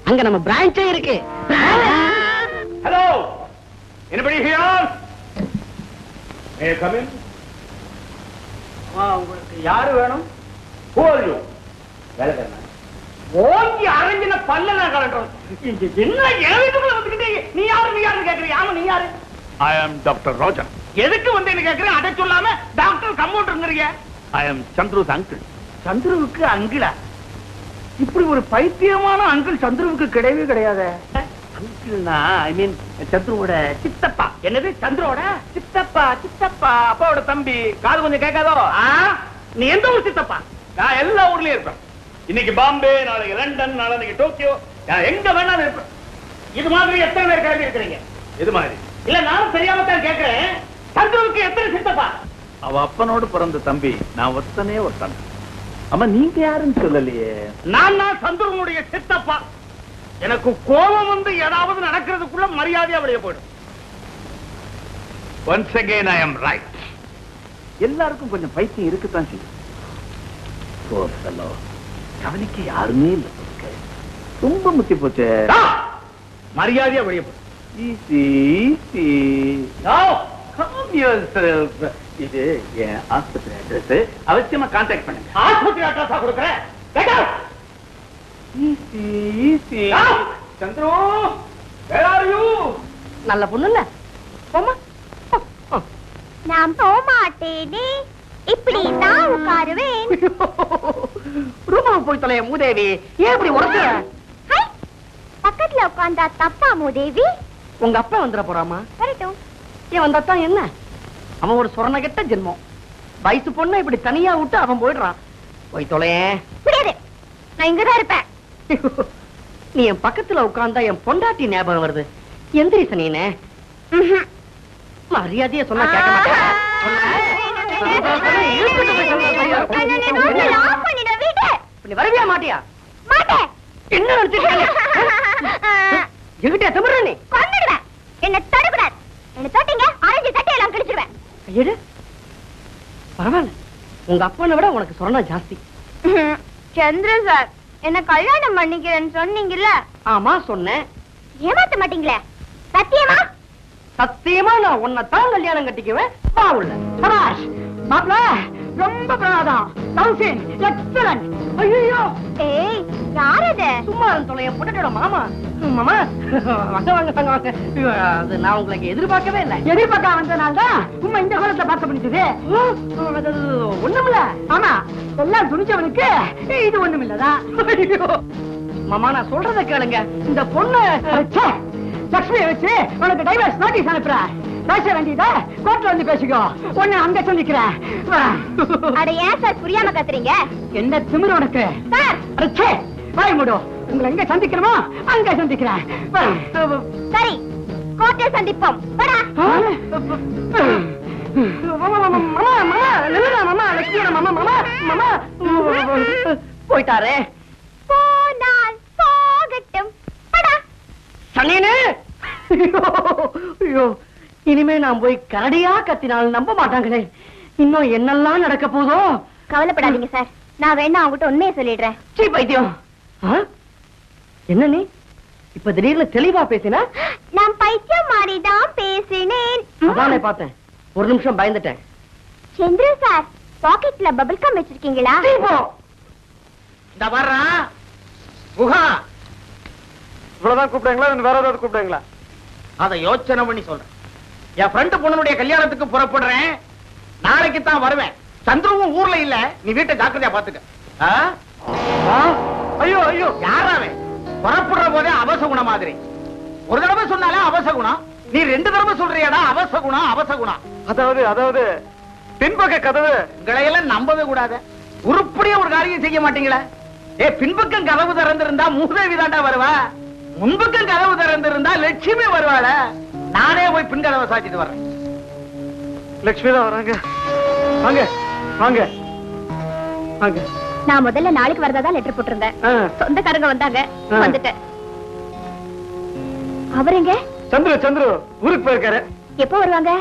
அங்க நம்ம பிரான்ச்சே இருக்கு. Hello, anybody here? May I come in? உங்களுக்கு யாரு வேணும்? Who are you? வேலைக்காரனா? ஓங்கி அரஞ்சின பல்லல கலண்டோம். என்ன ஏவிட்டுக்குள்ள வந்துக்கிட்டே நீ யாரு கேக்குறீங்க? ஆமா நீ யாரு? I am Dr. Roger. எதுக்கு வந்து என்ன கேக்குறீங்க? அத சொல்லாம டாக்டர் கம்பவுண்டர்ங்கறீங்க. I am Chandru's uncle. சந்துருவுக்கு அங்கிளா? இப்படி ஒரு பைத்தியமான அங்கிள் சந்துருவுக்கு கிடையவே கிடையாது. அங்கிள்னா ஐ மீன் சந்துருவோட சித்தப்பா. என்னது சந்துருவோட சித்தப்பா? சித்தப்பா அப்பாவோட தம்பி. காது கொஞ்சம் கேட்காதோ? நீ எந்த ஊர் சித்தப்பா? நான் எல்லா ஊர்லயும் இருப்பேன். இன்னைக்கு பாம்பே, நாளைக்கு லண்டன், நாளைக்கு டோக்கியோ, எங்க வேணாலும் இருப்பேன். இது மாதிரி எத்தனை பேர் கிளம்பி இருக்கிறீங்க? இது மாதிரி இல்ல, நானும் தெரியாம தான் கேட்கிறேன். சந்துருவுக்கு எத்தனை சித்தப்பா? அவ அப்பனோடு பிறந்த தம்பி, நான் ஒத்தனே ஒருத்தன். ஆமா நீங்க யாருன்னு சொல்லலையே. நான் சந்துருவனுடைய சித்தப்பா. எனக்கு கோபம் வந்து ஏதாவது நடக்கிறதுக்குள்ள மரியாதையா வெளியே போயிடும். Once again I am right. எல்லாருக்கும் கொஞ்சம் பைத்தியம் இருக்குதான் செய்யும். கவனிக்க யாருமே இல்ல. ரொம்ப முத்தி போச்சு. மரியாதையா வெளியே போயிடும். இது என் ஆஸ்பத்திரி அட்ரஸ். அவசியமா கான்டாக்ட் பண்ணுங்க. ஆஸ்பத்திரி அட்ரஸா கொடுக்குறேன். Chandru, where are you? நல்ல பொண்ணு இல்ல? போமா. நான் போக மாட்டேனே, இப்படி தான் உட்காருவேன். ரூபாவை போய் தொலைய மூதேவி, ஏன் இப்படி உடச்சு? பக்கத்துல உட்கார்ந்தா தப்பா மூதேவி? உங்க அப்பா வந்துட போறாமா? வரட்டும். ஏன் வந்தாத்தான் என்ன? அவன் ஒரு சொரண கெட்ட ஜென்மம். வயசு பொண்ணு இப்படி தனியா விட்டு அவன் போயிடுறான். போய் தொலைய முடியாது, நான் இங்கதான் இருப்பேன். நீ என் பக்கத்துல உட்கார்ந்தா என் பொண்டாட்டி ஞாபகம் வருது. எந்திரி சனியனே. மரியாதைய சொன்னா கேட்க மாட்டேன். வரவியா மாட்டியா? மாட்டேன். என்ன நினைச்சிருக்க? எங்கிட்ட திமிர நீ? கொன்னுடுவேன். என்ன தடுக்கூடாது. என்ன தொட்டீங்க, ஆரஞ்சு சட்டையெல்லாம் கிழிச்சிருவேன். ஐயடு, பரவாயில்ல, உங்க அப்பனை விட உனக்கு சொன்னா ஜாஸ்தி. சந்திர சார், என்ன கல்யாணம் பண்ணிக்கிறேன்னு சொன்னீங்கல்ல? ஆமா சொன்னேன். ஏமாத்த மாட்டீங்களே? சத்தியமா? சத்தியமா நான் உன்னைத்தான் கல்யாணம் கட்டிக்குவேன். வா உள்ள. சபாஷ் மாப்ள, ரொம்ப பிரமாதம். லவ்சின் எக்ஸலன்ட். ஐயோ, ஏய் யார் அது? சும்மா தொலைய பொட்டோட மாமா. மாமா வாங்க வாங்க வாங்க வாங்க. அது நான் உங்களுக்கு எதிர்பார்க்கவே இல்லை. எதிர்பார்க்க வந்தனால தான் உண்மை இந்த காலத்தை பார்க்க முடிஞ்சது. ஒண்ணுமில்ல. ஆமா, எல்லாம் துணிச்சவனுக்கு இது ஒண்ணுமில்லதான். மாமா நான் சொல்றத கேளுங்க. இந்த பொண்ணு லட்சுமியை வச்சு உனக்கு டைவர்ஸ் நோட்டீஸ் அனுப்புறேன். பேச வேண்டியதா கோர்ட்ல வந்து பேசிக்கோ. ஒண்ணு அங்க சொல்லிக்கிறேன். அட ஏன் சார் புரியாம கத்துறீங்க? என்ன திமிரு உனக்கு? சார் வாய் மூடு. உங்களை எங்க சந்திக்கிறோமோ அங்க சந்திக்கிறேன். சரி, கோர்ட்டில் சந்திப்போம். வாடா. போயிட்டாரே. போனால் போகட்டும். வாடா. சனியனே. ஐயோ, இனிமே நான் போய் கரடியா கத்தினால் நம்ப மாட்டாங்களே. இன்னும் என்னெல்லாம் நடக்க போதோ. கவலைப்படாதீங்க சார், நான் வேணா அவங்ககிட்ட உண்மையை சொல்லிடுறேன். சீ பைத்தியம். என்ன நீ இப்ப திடீர்னு தெளிவா பேசினா? நான் பைத்தியம் மாதிரிதான் பேசினேன். அதானே பார்த்தேன். ஒரு நிமிஷம் பயந்துட்டேன். சந்திர சார், பாக்கெட்ல பபிள் கம் வச்சிருக்கீங்களா? இந்த வர்றா குஹா. இவ்வளவுதான் கூப்பிடுங்களா? வேற ஏதாவது கூப்பிடுங்களா? அதை யோசனை பண்ணி சொல்றேன். என் ஃப்ரெண்டு பொண்ணுடைய கல்யாணத்துக்கு புறப்படுறேன். நாளைக்கு தான் வருவேன். சந்திரவும் ஊர்ல இல்ல. நீ வீட்டை ஜாக்கிரதையா பாத்துக்க. ஐயோ ஐயோ, யாராவே புறப்படுற போதே அவசகுணம் மாதிரி. ஒரு தடவை சொன்னாலே அவசகுணம். நீ 2 தடவை சொல்றியாடா அவசகுணம் அவசகுணம். அதாவது பின்பக்க கதவு. உங்களையெல்லாம் நம்பவே கூடாது. உருப்படியா ஒரு காரியம் செய்ய மாட்டீங்களா? பின்பக்கம் கதவு திறந்திருந்தா மூதேவி தாண்டா வருவா. முன்பக்கம் கதவு திறந்திருந்தா லட்சுமி வருவாள. நானே போய் பின் கதவை சாத்திட்டு வர்றேன். லட்சுமி தான் வராங்க. வாங்க வாங்க வாங்க. நான் முதல்ல நாளைக்கு வரதா லெட்டர் போட்டிருந்தேன். சொந்தக்காரங்க வந்தாங்க, வந்துட்டேன். அவருங்க சந்துரு ஊருக்கு போயிருக்காரு. எப்போ வருவாங்க?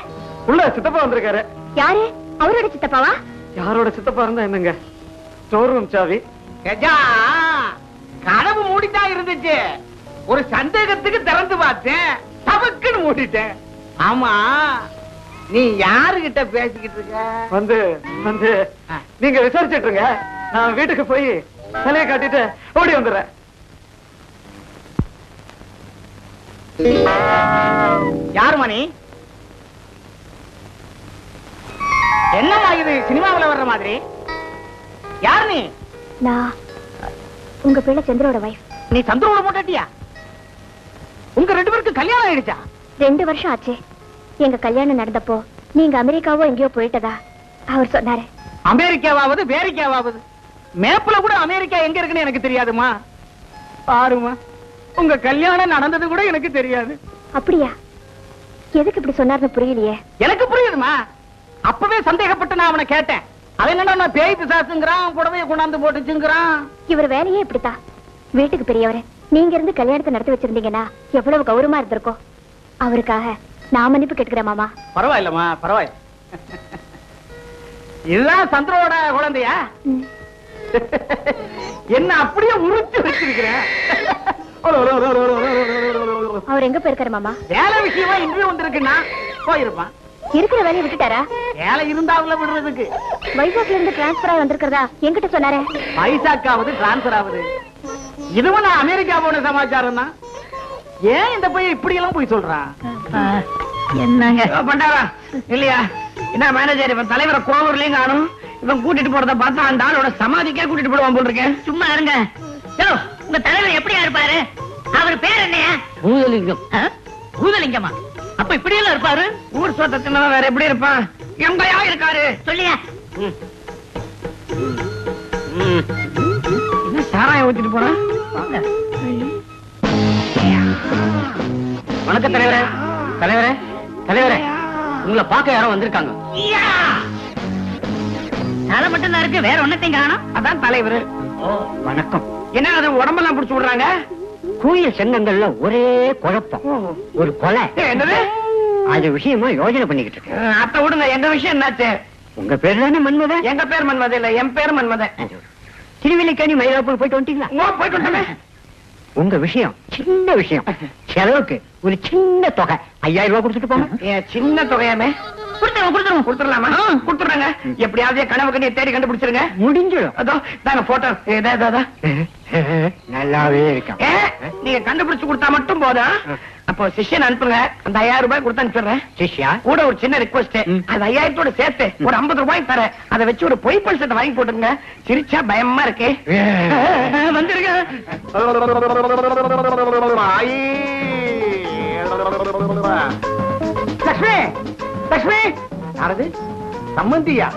உள்ள சித்தப்பா வந்திருக்காரு. யாரு? அவரோட சித்தப்பாவா? யாரோட சித்தப்பா இருந்தா என்னங்க? ஸ்டோர் ரூம் சாவி. கதவு மூடிதான் இருந்துச்சு. ஒரு சந்தேகத்துக்கு திறந்து பார்த்தேன், சபக்குன்னு மூடிட்டேன். ஆமா, நீ யாருகிட்ட பேசிக்கிட்டு இருக்க? வந்து நீங்க விசாரிச்சுட்டு இருங்க. நான் வீட்டுக்கு போய் தலையை காட்டிட்டு ஓடி வந்துடுறேன். யாரு மணி? என்னமா இது சினிமாவில் வர்ற மாதிரி? யார் நீ? நான் உங்க பிள்ளை சந்திரோட வைஃப். நீ சந்திரோட போட்டியா? உங்க 2 பேருக்கு கல்யாணம் ஆயிடுச்சா? 2 வருஷம் ஆச்சு. எங்க கல்யாணம் நடந்தப்போ நீங்க அமெரிக்காவோ எங்கேயோ போயிட்டதா அவர் சொன்னாரு. அமெரிக்காவாவது வேரிக்காவாவது மேப்ல கூட அமெரிக்கா எங்க இருக்குன்னு எனக்கு தெரியாதுமா. பாருமா, உங்க கல்யாணம் நடந்தது கூட எனக்கு தெரியாது. அப்படியா? எதுக்கு இப்படி சொன்னார்னு புரியலையே. எனக்கு புரியுதுமா. அப்பவே சந்தேகப்பட்டு நான் அவனை கேட்டேன். அவன் என்னடா நான் பேய் பிசாசுங்கிறான், புடவையை கொண்டாந்து போட்டுச்சுங்கிறான். இவர் வேலையே இப்படித்தான். வீட்டுக்கு பெரியவரு. நீங்க இருந்து கல்யாணத்தை நடத்தி வச்சிருந்தீங்கன்னா எவ்வளவு கௌரவமா இருந்திருக்கும். அவருக்காக நான் மன்னிப்பு கேட்கிறேன் மாமா. பரவாயில்லம்மா, பரவாயில்ல. இதுதான் சந்திரோட குழந்தையா? என்ன அப்படியே உறுத்தி வச்சிருக்கிறேன். அவர் எங்க போயிருக்காரு மாமா? வேலை விஷயமா இன்டர்வியூ வந்திருக்குன்னா போயிருப்பான். இருக்கிற வேலையை விட்டுட்டாரா? வேலை இருந்தாவுல விடுறதுக்கு. வைசாக்ல இருந்து டிரான்ஸ்பர் ஆகி வந்திருக்கிறதா என்கிட்ட சொன்னாரே. வைசாக்காவது டிரான்ஸ்பர் ஆகுது. இதுவும் நான் அமெரிக்கா போன சமாச்சாரம் தான். ஏன் இந்த பையன் இப்படி எல்லாம் போய் சொல்றான்? என்னங்க பண்டாரா இல்லையா? என்ன மேனேஜர் இவன் தலைவரை கோவூர்லயும் காணும். இவன் கூட்டிட்டு போறத பார்த்தா அந்த ஆளோட சமாதிக்கே கூட்டிட்டு போடுவான் போல் இருக்கேன். சும்மா இருங்க. உங்க தலைவர் எப்படியா இருப்பாரு? அவர் பேர் என்னையா? பூதலிங்கம். பூதலிங்கமா? அப்ப இப்படி எல்லாம் இருப்பாரு? ஊர் சொத்தத்தினால வேற எப்படி இருப்பான்? எங்கயா இருக்காரு சொல்லியா? என்ன சாராயம் ஊத்திட்டு போறான்? வணக்கம் தலைவரே. தலைவரே, தலைவரே, உங்களை பார்க்க யாரோ வந்திருக்காங்க. தலை மட்டும் தான் இருக்கு, வேற ஒன்னத்தையும் காணோம். அதான் தலைவர். வணக்கம். என்ன அது உடம்பெல்லாம் பிடிச்சு விடுறாங்க? கோயில் சங்கங்கள்ல ஒரே குழப்பம், ஒரு கொலை. என்னது? அது விஷயமா யோசனை பண்ணிக்கிட்டு இருக்கேன். அத்த விடுங்க, எங்க விஷயம் என்னாச்சு? உங்க பேர் தானே மன்மதன்? எங்க பேர் மன்மதன் இல்ல, என் பேர் மன்மதன். திருவல்லிக்கேணி மயிலாப்பூர் போயிட்டு வந்துட்டீங்களா? போயிட்டு வந்துட்டோமே. உங்க விஷயம் சின்ன விஷயம். செலவுக்கு ஒரு சின்ன தொகை 5000 ரூபாய் கொடுத்துட்டு போங்க. சின்ன தொகையாமே கொடுத்துருவோம். கொடுத்துடலாமா? கொடுத்துறாங்க. எப்படியாவது கனவு கண்ணியை தேடி கண்டுபிடிச்சிருங்க. முடிஞ்சிடும். அதோ தாங்க போட்டோ. நல்லாவே இருக்கும். நீங்க கண்டுபிடிச்சு கொடுத்தா மட்டும் போதும். அப்போ சிஷ்யன் அனுப்புங்க. அந்த 5000 ரூபாய் கொடுத்து அனுப்பிடுறேன். சிஷ்யா கூட ஒரு சின்ன ரிக்வெஸ்ட். அந்த 5000 சேர்த்து ஒரு 50 ரூபாய் தரேன். அதை வச்சு ஒரு பொய் பல்சத்தை வாங்கி போட்டுங்க. சிரிச்சா பயமா இருக்கு. வந்துருங்க. லட்சுமி, லட்சுமி. யாரது? சம்மந்தியா?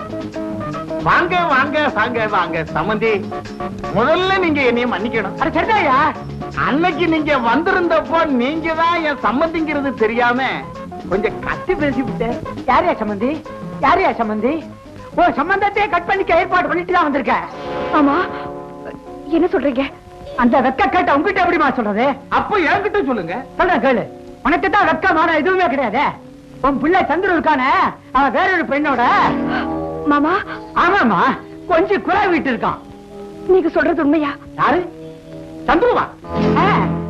வாங்க வாங்க வாங்க வாங்க சம்மந்தி. முதல்ல நீங்க என்னைய மன்னிக்கணும். அது சரிதாயா? அன்னைக்கு நீங்க வந்திருந்தப்போ நீங்க தான் என் சம்மந்திங்கிறது தெரியாம கொஞ்சம் கத்தி பேசி விட்டேன். யாரையா சம்பந்தி? யாரையா சம்பந்தி? ஓ, சம்பந்தத்தையே கட் பண்ணிக்க ஏற்பாடு பண்ணிட்டு தான் வந்திருக்க. ஆமா, என்ன சொல்றீங்க? அந்த வெக்க கேட்ட உங்ககிட்ட எப்படிமா சொல்றது? அப்ப என்கிட்ட சொல்லுங்க. சொல்றேன் கேளு. உனக்கு தான் வெக்கமான எதுவுமே கிடையாது. உன் பிள்ளை சந்திர இருக்கானே, அவன் வேற ஒரு பெண்ணோட. மாமா. ஆமாமா, கொஞ்சம் குறை வீட்டு இருக்கான். நீங்க சொல்றது உண்மையா? யாரு? சந்துருவா?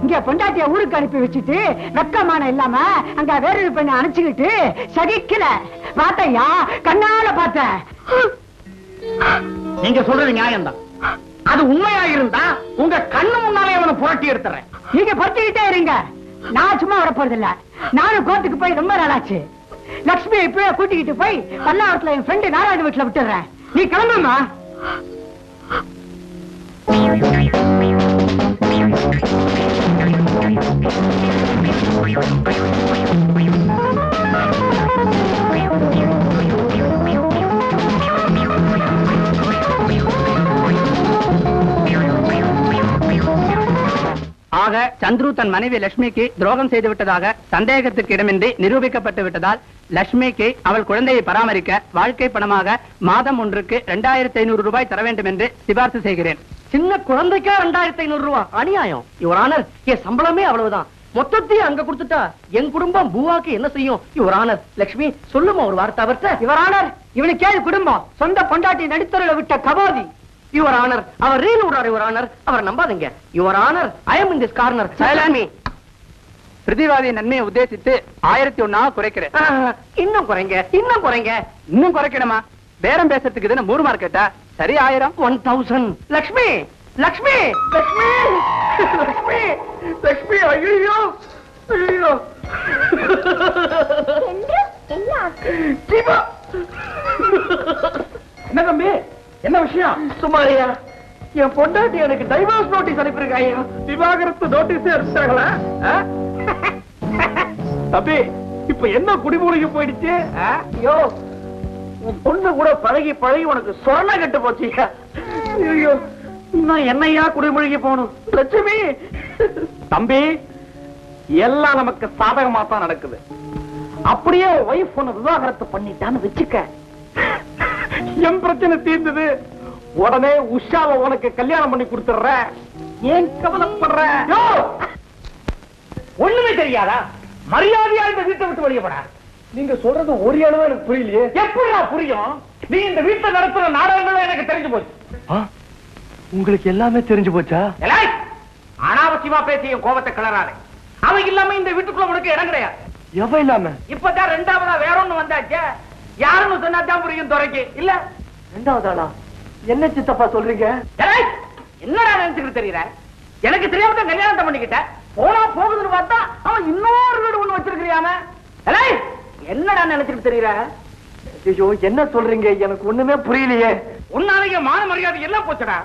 இங்க பொண்டாட்டிய ஊருக்கு அனுப்பி வச்சுட்டு வெக்கமான இல்லாம அங்க வேற ஒரு பெண்ணை அனுப்பிச்சுக்கிட்டு சகிக்கல. பாத்தையா, கண்ணால பார்த்தேன். நீங்க சொல்றது நியாயம்தான். அது உண்மையா இருந்தா உங்க கண்ணு முன்னாலே அவனை புரட்டி எடுத்துறேன். நீங்க பறிச்சுக்கிட்டே இருங்க. நான் சும்மா வரப்போறது இல்ல. நானும் கோர்ட்டுக்கு போய் ரொம்ப நாளாச்சு. லட்சுமி இப்பவே கூட்டிக்கிட்டு போய் பல்லாவரத்துல என் ஃப்ரெண்டு நாராயண வீட்டுல விட்டுறேன். நீ கிளம்புமா? ஆக சந்துரு தன் மனைவி லட்சுமிக்கு துரோகம் செய்து விட்டதாக சந்தேகத்துக்கு இடமின்றி நிரூபிக்கப்பட்டு விட்டதால் லட்சுமிக்கு அவள் குழந்தையை பராமரிக்க வாழ்க்கை பணமாக மாதம் ஒன்றுக்கு 2500 ரூபாய் தர வேண்டும் என்று சிபார்சு செய்கிறேன். சின்ன குழந்தைக்கா 2500 ரூபாய்? அநியாயம். யுவர் ஆனர், என் சம்பளமே அவ்வளவுதான். மொத்தத்தையும் அங்க கொடுத்துட்டா என் குடும்பம் பூவாக்கு என்ன செய்யும்? யுவர் ஆனர், லட்சுமி சொல்லுமா ஒரு வார்த்தை அவர்கிட்ட. யுவர் ஆனர், இவனுக்கு ஏழு குடும்பம், சொந்த பொண்டாட்டி நடுத்தருல விட்ட கபாதி. யுவர் ஆனர், அவர் ரீல் விடுறார். யுவர் ஆனர், அவர் நம்பாதீங்க. Your honour, I am in this corner. Silent. பிரதிவாதி நன்மையை உத்தேசித்து 1001 குறைக்கிறேன். இன்னும் குறைங்க, இன்னும் குறைங்க. இன்னும் குறைக்கணுமா? பேரம் பேசுறதுக்கு இதுன்னு 3 மார்க் கேட்டா சரி 1000. 1000. லட்சுமி, லட்சுமி, லட்சுமி, லட்சுமி, லட்சுமி, ஐயோ ஐயோ. என்ன தம்பி, என்ன விஷயம்? சுமாரியா, என் பொண்டாட்டி எனக்கு டைவர்ஸ் நோட்டீஸ் அனுப்பியிருக்காங்க. விவாகரத்து நோட்டீஸ் எடுத்தாங்களா? தம்பி, இப்ப என்ன குடிமூலிக்கு போயிடுச்சு? ஐயோ, உன் பொண்ணு கூட பழகி பழகி உனக்கு சொரண கட்டு போச்சு. ஐயோ, நான் என்னையா குடிமொழிக்கு போகணும்? லட்சுமி. தம்பி, எல்லாம் நமக்கு சாதகமா தான் நடக்குது. அப்படியே வைஃப் ஒன்னு விவாகரத்து பண்ணிட்டான்னு வச்சுக்க, என் பிரச்சனை தீர்ந்தது. உடனே உஷாவை உனக்கு கல்யாணம் பண்ணி கொடுத்துற. ஏன் கவலைப்படுற? ஒண்ணுமே தெரியாதா? மரியாதையா இந்த வீட்டை விட்டு வெளியே போடா. நீங்க சொல்றது ஒரு அளவு எனக்கு புரியலையே. எப்படிடா புரியும்? நீ இந்த வீட்டை நடத்துற நாடகங்களும் எனக்கு தெரிஞ்சு போச்சு. உங்களுக்கு எல்லாமே தெரிஞ்சு போச்சா? அனாவசியமா பேசி என் கோபத்தை கிளறாரு. அவன் இல்லாம இந்த வீட்டுக்குள்ள உனக்கு இடம் கிடையாது. எவ இல்லாம? இப்பதான் ரெண்டாவதா வேற ஒண்ணு வந்தாச்சே. யாருன்னு சொன்னாதான் புரியும் துறைக்கு இல்ல. ரெண்டாவதாளா? என்ன சித்தப்பா சொல்றீங்க? என்னடா நினைச்சுக்கிட்டு தெரியற? எனக்கு தெரியாம தான் கல்யாணத்தை பண்ணிக்கிட்ட. போனா போகுதுன்னு பார்த்தா அவன் இன்னொரு வீடு ஒண்ணு வச்சிருக்கிறியாம. என்னடா நினைச்சுக்கிட்டு தெரியற? ஐயோ, என்ன சொல்றீங்க? எனக்கு ஒண்ணுமே புரியலையே. உன்னாலேயே மான மரியாதை எல்லாம் போச்சுடா.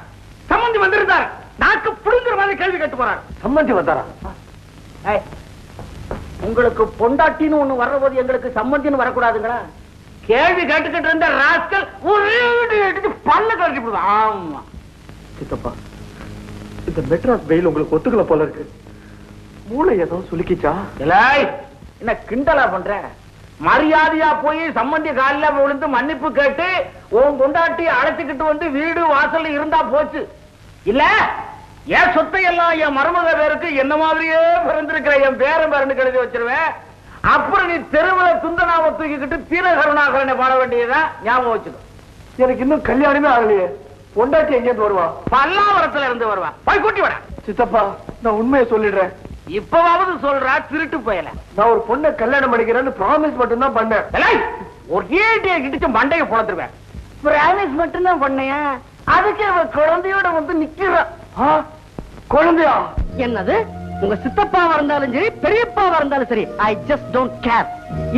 சம்பந்தி வந்திருந்தார், நாக்கு புடுங்குற மாதிரி கேள்வி கேட்டு போறார். சம்பந்தி வந்தாரா? உங்களுக்கு பொண்டாட்டின்னு ஒண்ணு வர்ற போது எங்களுக்கு சம்பந்தின்னு வரக்கூடாதுங்களா? கேள்வி கேட்டுக்கிட்டு இருந்த ராஸ்கல் ஒரே எடுத்து பல்ல கழிச்சு போடுவான். ஆமா சித்தப்பா, இந்த மெட்ராஸ் வெயில் உங்களுக்கு ஒத்துக்கல போல இருக்கு. மூளை ஏதோ சுலுக்கிச்சா? என்ன கிண்டலா பண்ற? மரியாதையா போய் சம்பந்தி காலில விழுந்து மன்னிப்பு கேட்டு உன் கொண்டாட்டி அழைச்சுக்கிட்டு வந்து வீடு வாசல் இருந்தா போச்சு. இல்ல என் சொத்தை எல்லாம் என் மருமக பேருக்கு என்ன மாதிரியே பிறந்திருக்கிற என் பேரன் பேரனுக்கு எழுதி வச்சிருவேன். அப்புறம் நீ தெருவில் துந்தனாவை தூக்கிக்கிட்டு தீர கருணாகரனை பாட வேண்டியதான். ஞாபகம் வச்சுக்கோ. எனக்கு இன்னும் கல்யாணமே ஆகலையே. பொண்டாட்டி எங்கேருந்து வருவா? பல்லாவரத்துல இருந்து வருவா. போய் கூட்டி விட. சித்தப்பா, நான் உண்மையை சொல்லிடுறேன். இப்பவாவது சொல்றா, திருட்டு போயல. நான் ஒரு பொண்ணை கல்யாணம் பண்ணிக்கிறேன்னு ப்ராமிஸ் மட்டும் தான் பண்ணேன். ஒரு ஏடியை கிடிச்சு மண்டையை பொழந்துருவேன். பிராமிஸ் மட்டும் தான் பண்ணையா? அதுக்கு அவ குழந்தையோட வந்து நிக்கிறா. குழந்தையா? என்னது? உங்க சித்தப்பாவா இருந்தாலும் சரி, பெரியப்பாவா இருந்தாலும் சரி, ஐ ஜஸ்ட் டோன்ட் கேர்.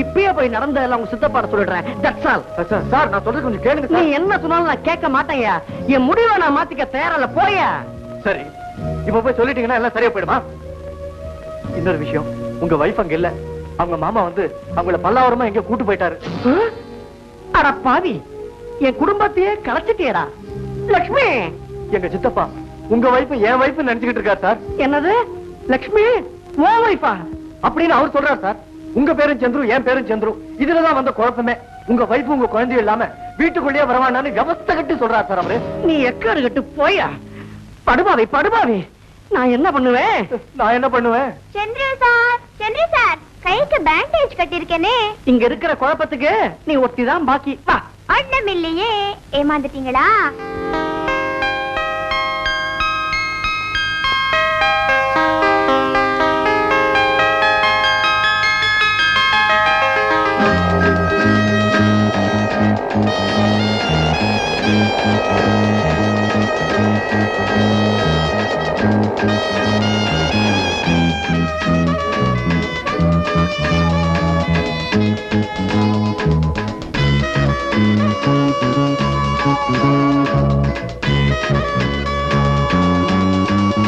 இப்பயே போய் நடந்ததெல்லாம் உங்க சித்தப்பாட சொல்லிடுறேன். That's all. சார், நான் சொல்றது கொஞ்சம் கேளுங்க. நீ என்ன சொன்னாலும் நான் கேட்க மாட்டேயா. என் முடிவை நான் மாத்திக்க தயாரில்ல. போயா. சரி, இப்ப போய் சொல்லிட்டீங்கன்னா எல்லாம் சரியா போயிடுமா? இன்னொரு விஷயம், உங்க வைஃப் அங்க இல்ல. அவங்க மாமா வந்து அவங்கள பல்லாவரமா எங்க கூட்டு போயிட்டாரு. அட பாவி, என் குடும்பத்தையே கலைச்சிட்டியடா. லட்சுமி, எங்க சித்தப்பா உங்க வைஃப் என் வைஃப் நினைச்சுக்கிட்டு இருக்காரு சார். என்னது? லட்சுமி உன் வைஃபா அப்படின்னு அவர் சொல்றாரு சார். உங்க பேரும் சந்துரு, என் பேரும் சந்துரு. இதுலதான் வந்த குழப்பமே. உங்க வைஃப் உங்க குழந்தையும் இல்லாம வீட்டுக்குள்ளேயே வரவான்னு விவஸ்தை கட்டி சொல்றாரு சார் அவரு. நீ எக்காடு கட்டு போயா. படுபாவி, படுபாவி. நான் என்ன பண்ணுவேன்? நான் என்ன பண்ணுவேன்? சந்திரு சார், கைக்கு பேண்டேஜ் கட்டிருக்கேனே. இங்க இருக்கிற குழப்பத்துக்கு நீ ஒட்டிதான் பாக்கி. வா. ஒண்ணும் இல்லையே. ஏமாந்துட்டீங்களா?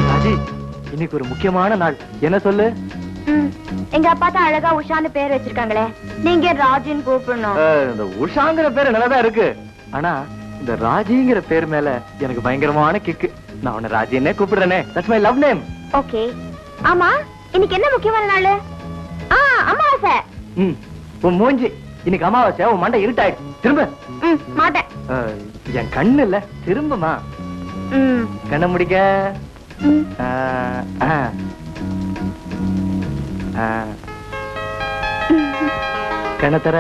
ராஜி, இன்னைக்கு ஒரு முக்கியமான நாள். என்ன சொல்லு? எங்க அப்பா தான் அழகா உஷான்னு பேர் வச்சிருக்காங்களே, நீங்க ராஜின்னு கூப்பிடணும். இந்த உஷாங்கிற பேர் நல்லாதான் இருக்கு. ஆனா இந்த ராஜிங்கிற பேர் மேல எனக்கு பயங்கரமான கிக்கு. நான் உன்னை ராஜின்னே கூப்பிடுறேனே. That's my love name. Okay. ஆமா, இன்னைக்கு என்ன முக்கியமான நாள்? அமாவாசை. உன் மூஞ்சி இன்னைக்கு அமாவாசை. உன் மண்டை இருட்டாயிடுச்சு. திரும்ப. மாட்டேன். என் கண்ணு இல்ல, திரும்பமா. கண்ண முடிக்க. கணத்தர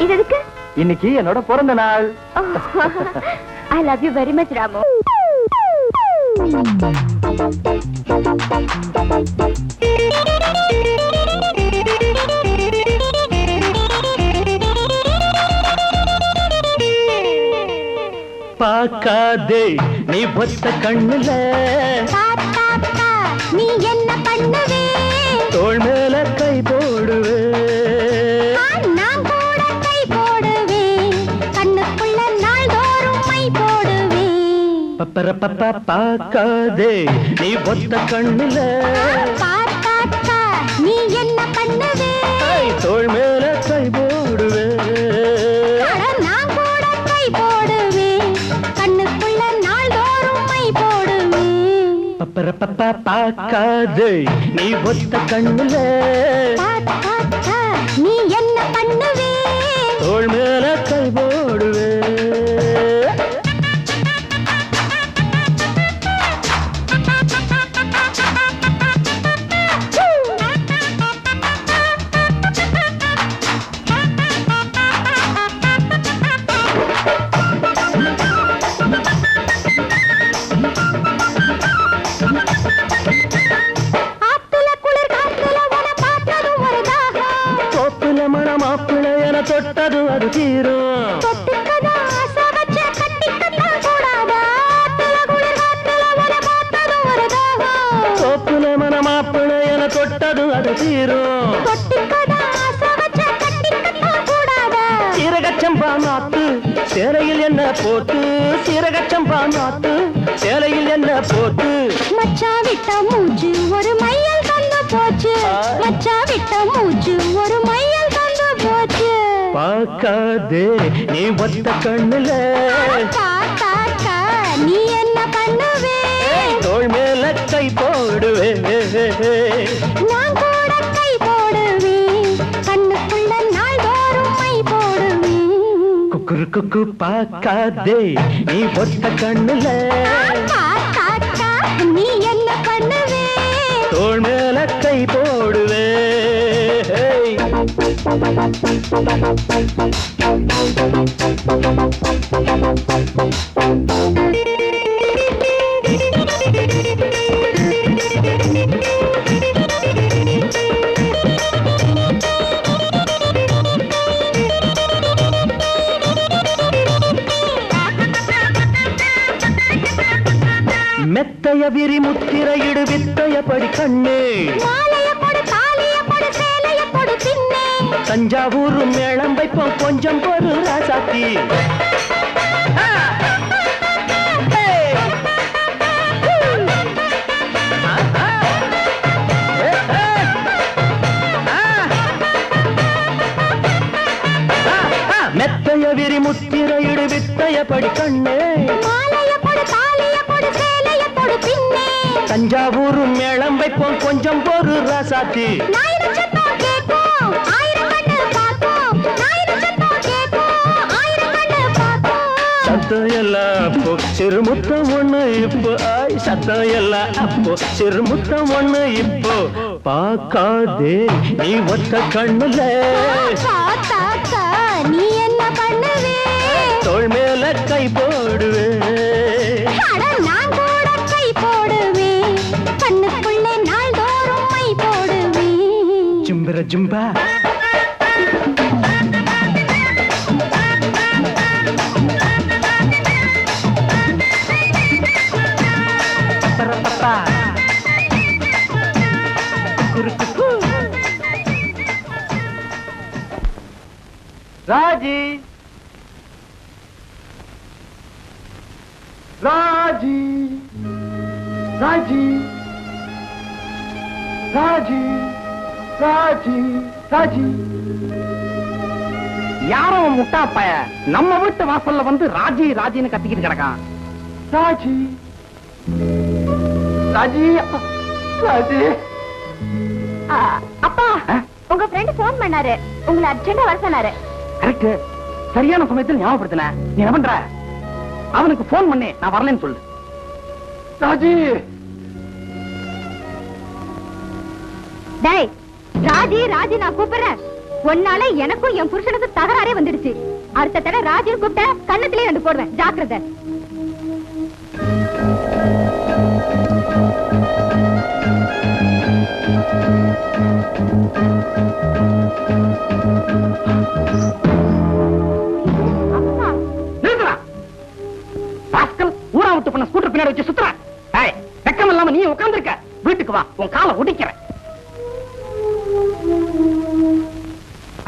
இது எதுக்கு? இன்னைக்கு என்னோட பிறந்த நாள். I love you very much Ramu. பார்க்காதே நீ ஒத்த கண்ணுல நீ என்ன பண்ணுவே? தோள் மேல கை போடுவே. நான் கூட கை போடுவேன், கண்ணுக்குள்ள நாள்தோறும் மை போடுவேன். பப்பர பப்பா பார்க்காதே நீ ஒத்த கண்ணுல நீ என்ன பண்ணுவே? தோள் மேல கை போடுவே. நான் கூட கை போடுவேன், கண்ணுக்குள்ள நாள்தோறும் மை போடுவேன். பப்பர பப்பா பார்க்காதே நீ ஒத்த கண்ணுல நீ என்ன பண்ணுவே? தோள் மேல கை போடுவே. தொட்டது அது தீரும். தோப்புல மனமாப்பிள என தொட்டது அது தீரும். சீரகச்சம்பா நாத்து சேலையில் என்ன போட்டு, சீரகச்சம்பா நாத்து சேலையில் என்ன போட்டு. மச்சா விட்ட மூச்சு ஒரு மையல் கண்டு போச்சு, மச்சா விட்ட மூச்சு ஒரு மையல் கண்டு போச்சு. பார்க்காதே நீ ஒத்த கண்ணுல நீ என்ன பண்ணுவே? தோள் மேல கை போடுவே. நான் கூட கை போடுவேன், கண்ணுக்குள்ள நாள்தோறும் மை போடுவேன். குக்குரு குக்கு பார்க்காதே நீ ஒத்த கண்ணுல நீ என்ன பண்ணுவே? தோள் மேல கை போடுவே. மெத்தைய விரி முத்திரையிடு வித்தைய படி கண்ணே. தஞ்சாவூர் மேளம் வைப்போம் கொஞ்சம் பொரு ராசாத்தி. மெத்தைய விரி முத்திரையிடு வித்தைய படி கண்ணே. தஞ்சாவூர் மேளம் வைப்போம் கொஞ்சம் பொரு ராசாத்தி. சத்தம் எல்லாம் அப்போ சிறுமுத்தம் ஒண்ணு இப்போ. ஆய் சத்தம் எல்லாம் அப்போ சிறுமுத்தம் ஒண்ணு இப்போ. பார்க்காதே நீ ஒத்த கண்ணுல நீ என்ன பண்ணுவே? தோள் மேல கை போடுவே. நான் கூட கை போடுவேன், கண்ணுக்குள்ள நாள்தோறும் மை போடுவேன். ஜும்பர ஜும்பா ராஜி ராஜி ராஜி ராஜி ராஜி ராஜி. யாரோ முட்டா பைய நம்ம வீட்டு வாசல்ல வந்து ராஜி ராஜின்னு கத்திக்கிட்டு கிடக்கான். ராஜி ராஜி ராஜி. அப்பா, உங்க ஃப்ரெண்ட் போன் பண்ணாரு, உங்களை அர்ஜென்ட்டா வர சொன்னாரு. கரெக்ட், சரியான சமயத்தில் ஞாபகப்படுத்தின. நீ என்ன பண்ற? அவனுக்கு போன் பண்ணி நான் வரலன்னு சொல்லு. ராஜி ராஜி ராஜி நான் கூப்பிடுறேன். ஒன்னால எனக்கும் என் புருஷனுக்கும் தகராறே வந்துடுச்சு. அடுத்த தடவை ராஜியை கூப்பிட்ட கண்ணத்திலே 2 போடுவேன். ஜாக்கிரதை. ஊரா விட்டு பண்ண ஸ்கூட்டர் பின்னாடி வச்சு சுத்துற. வெக்கம் இல்லாம நீ உட்கார்ந்துருக்க. வீட்டுக்கு வா, உன் காலை ஒடிக்கிறேன்.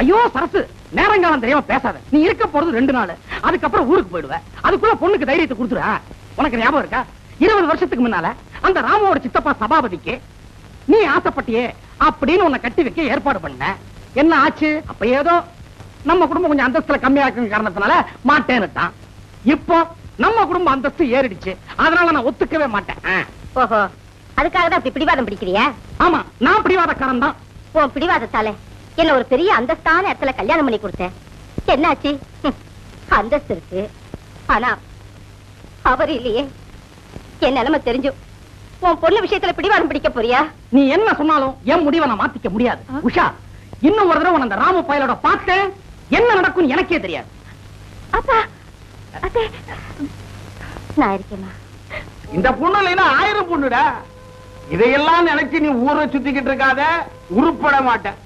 ஐயோ சரசு, நேரங்காலம் தெரியாம பேசாத. நீ இருக்க போறது 2 நாள், அதுக்கப்புறம் ஊருக்கு போயிடுவ. அதுக்குள்ள பொண்ணுக்கு தைரியத்தை கொடுத்துற. உனக்கு ஞாபகம் இருக்கா 20 வருஷத்துக்கு முன்னால அந்த ராமோட சித்தப்பா சபாபதிக்கு நீ ஆசைப்பட்டியே அப்படின்னு உன்னை கட்டி வைக்க ஏற்பாடு பண்ண. என்ன ஆச்சு? அப்ப ஏதோ நம்ம குடும்பம் கொஞ்சம் அந்தஸ்துல கம்மியா இருக்கும் காரணத்தினால மாட்டேன்னுட்டான். இப்போ நம்ம குடும்ப அந்தஸ்து ஏறிடுச்சு, அதனால நான் ஒத்துக்கவே மாட்டேன். ஓஹோ, அதுக்காக தான் இப்படி பிடிவாதம் பிடிக்கிறியா? ஆமா, நான் பிடிவாதக்காரன் தான். உன் பிடிவாதத்தால என்ன ஒரு பெரிய அந்தஸ்தான இடத்துல கல்யாணம் பண்ணி கொடுத்தேன். என்னாச்சு? அந்தஸ்து இருக்கு, ஆனா அவர் இல்லையே. என் நிலைமை தெரிஞ்சு உன் பொண்ணு விஷயத்துல பிடிவாதம் பிடிக்க போறியா? நீ என்ன சொன்னாலும் என் முடிவை நான் மாத்திக்க முடியாது. உஷா, இன்னும் ஒரு தடவை அந்த ராம பயலோட பார்த்தேன், என்ன நடக்கும் எனக்கே தெரியாது. அப்பா, அத்தே, நான் இருக்கேம்மா. இந்த பொண்ணு இல்லைன்னா 1000 பொண்ணுடா. இதையெல்லாம் நினைச்சு நீ ஊரை சுத்திக்கிட்டு இருக்காத, உருப்பட மாட்டேன்.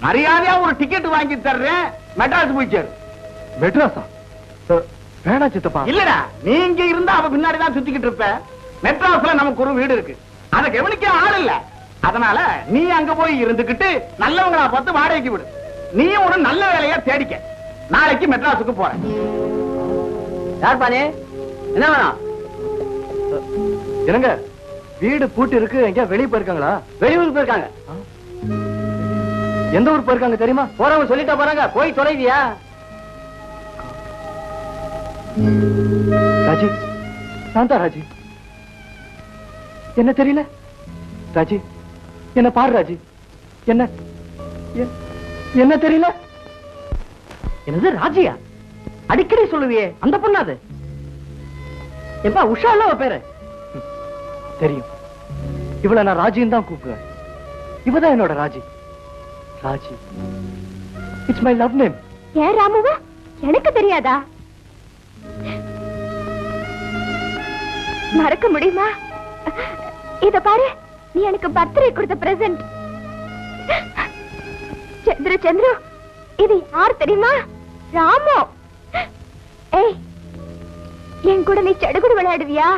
மரியாதையா ஒரு டிக்கெட் வாங்கி தர்றேன், மெட்ராஸ் போய் சேரு. மெட்ராஸா? வேணா சித்தப்பா. இல்லடா, நீங்க இருந்தா அவ பின்னாடிதான் சுத்திக்கிட்டு இருப்ப. மெட்ராஸ்ல நமக்கு ஒரு வீடு இருக்கு, அதை கவனிக்க ஆள் இல்ல. அதனால நீ அங்க போய் இருந்துகிட்டு நல்லவங்களா பார்த்து வாடகைக்கு விடு. நீ ஒரு நல்ல வேலையா தேடிக்க. நாளைக்கு மெட்ராஸுக்கு போறேன். யார் பானே, என்ன வேணும்? என்னங்க, வீடு பூட்டி இருக்கு, எங்க வெளியே போயிருக்காங்களா? வெளியூருக்கு போயிருக்காங்க. எந்த ஊர் போயிருக்காங்க தெரியுமா? போறவங்க சொல்லிட்டா போறாங்க, போய் தொலைவியா? ராஜி, நான் தான் ராஜி. என்ன தெரியல? ராஜி, என்ன பாரு ராஜி. என்ன என்ன தெரியல? என்னது ராஜியா? அடிக்கடி சொல்லுவியே, அந்த பொண்ணாது? எப்பா உஷா இல்ல அவ பேரு? தெரியும். இவளை நான் ராஜின்னு தான் கூப்பிடுவேன். இவதான் என்னோட Raji. Raji, it's my love name. ஏன் ராமுவா, எனக்கு தெரியாதா? மறக்க முடியுமா? இத பாரு, நீ எனக்கு பர்த்டே கொடுத்த பிரசன்ட். சந்திரு சந்திரு, இது யார் தெரியுமா? ராமு. ஏய், என் கூட நீ சடுகுடு விளையாடுவியா?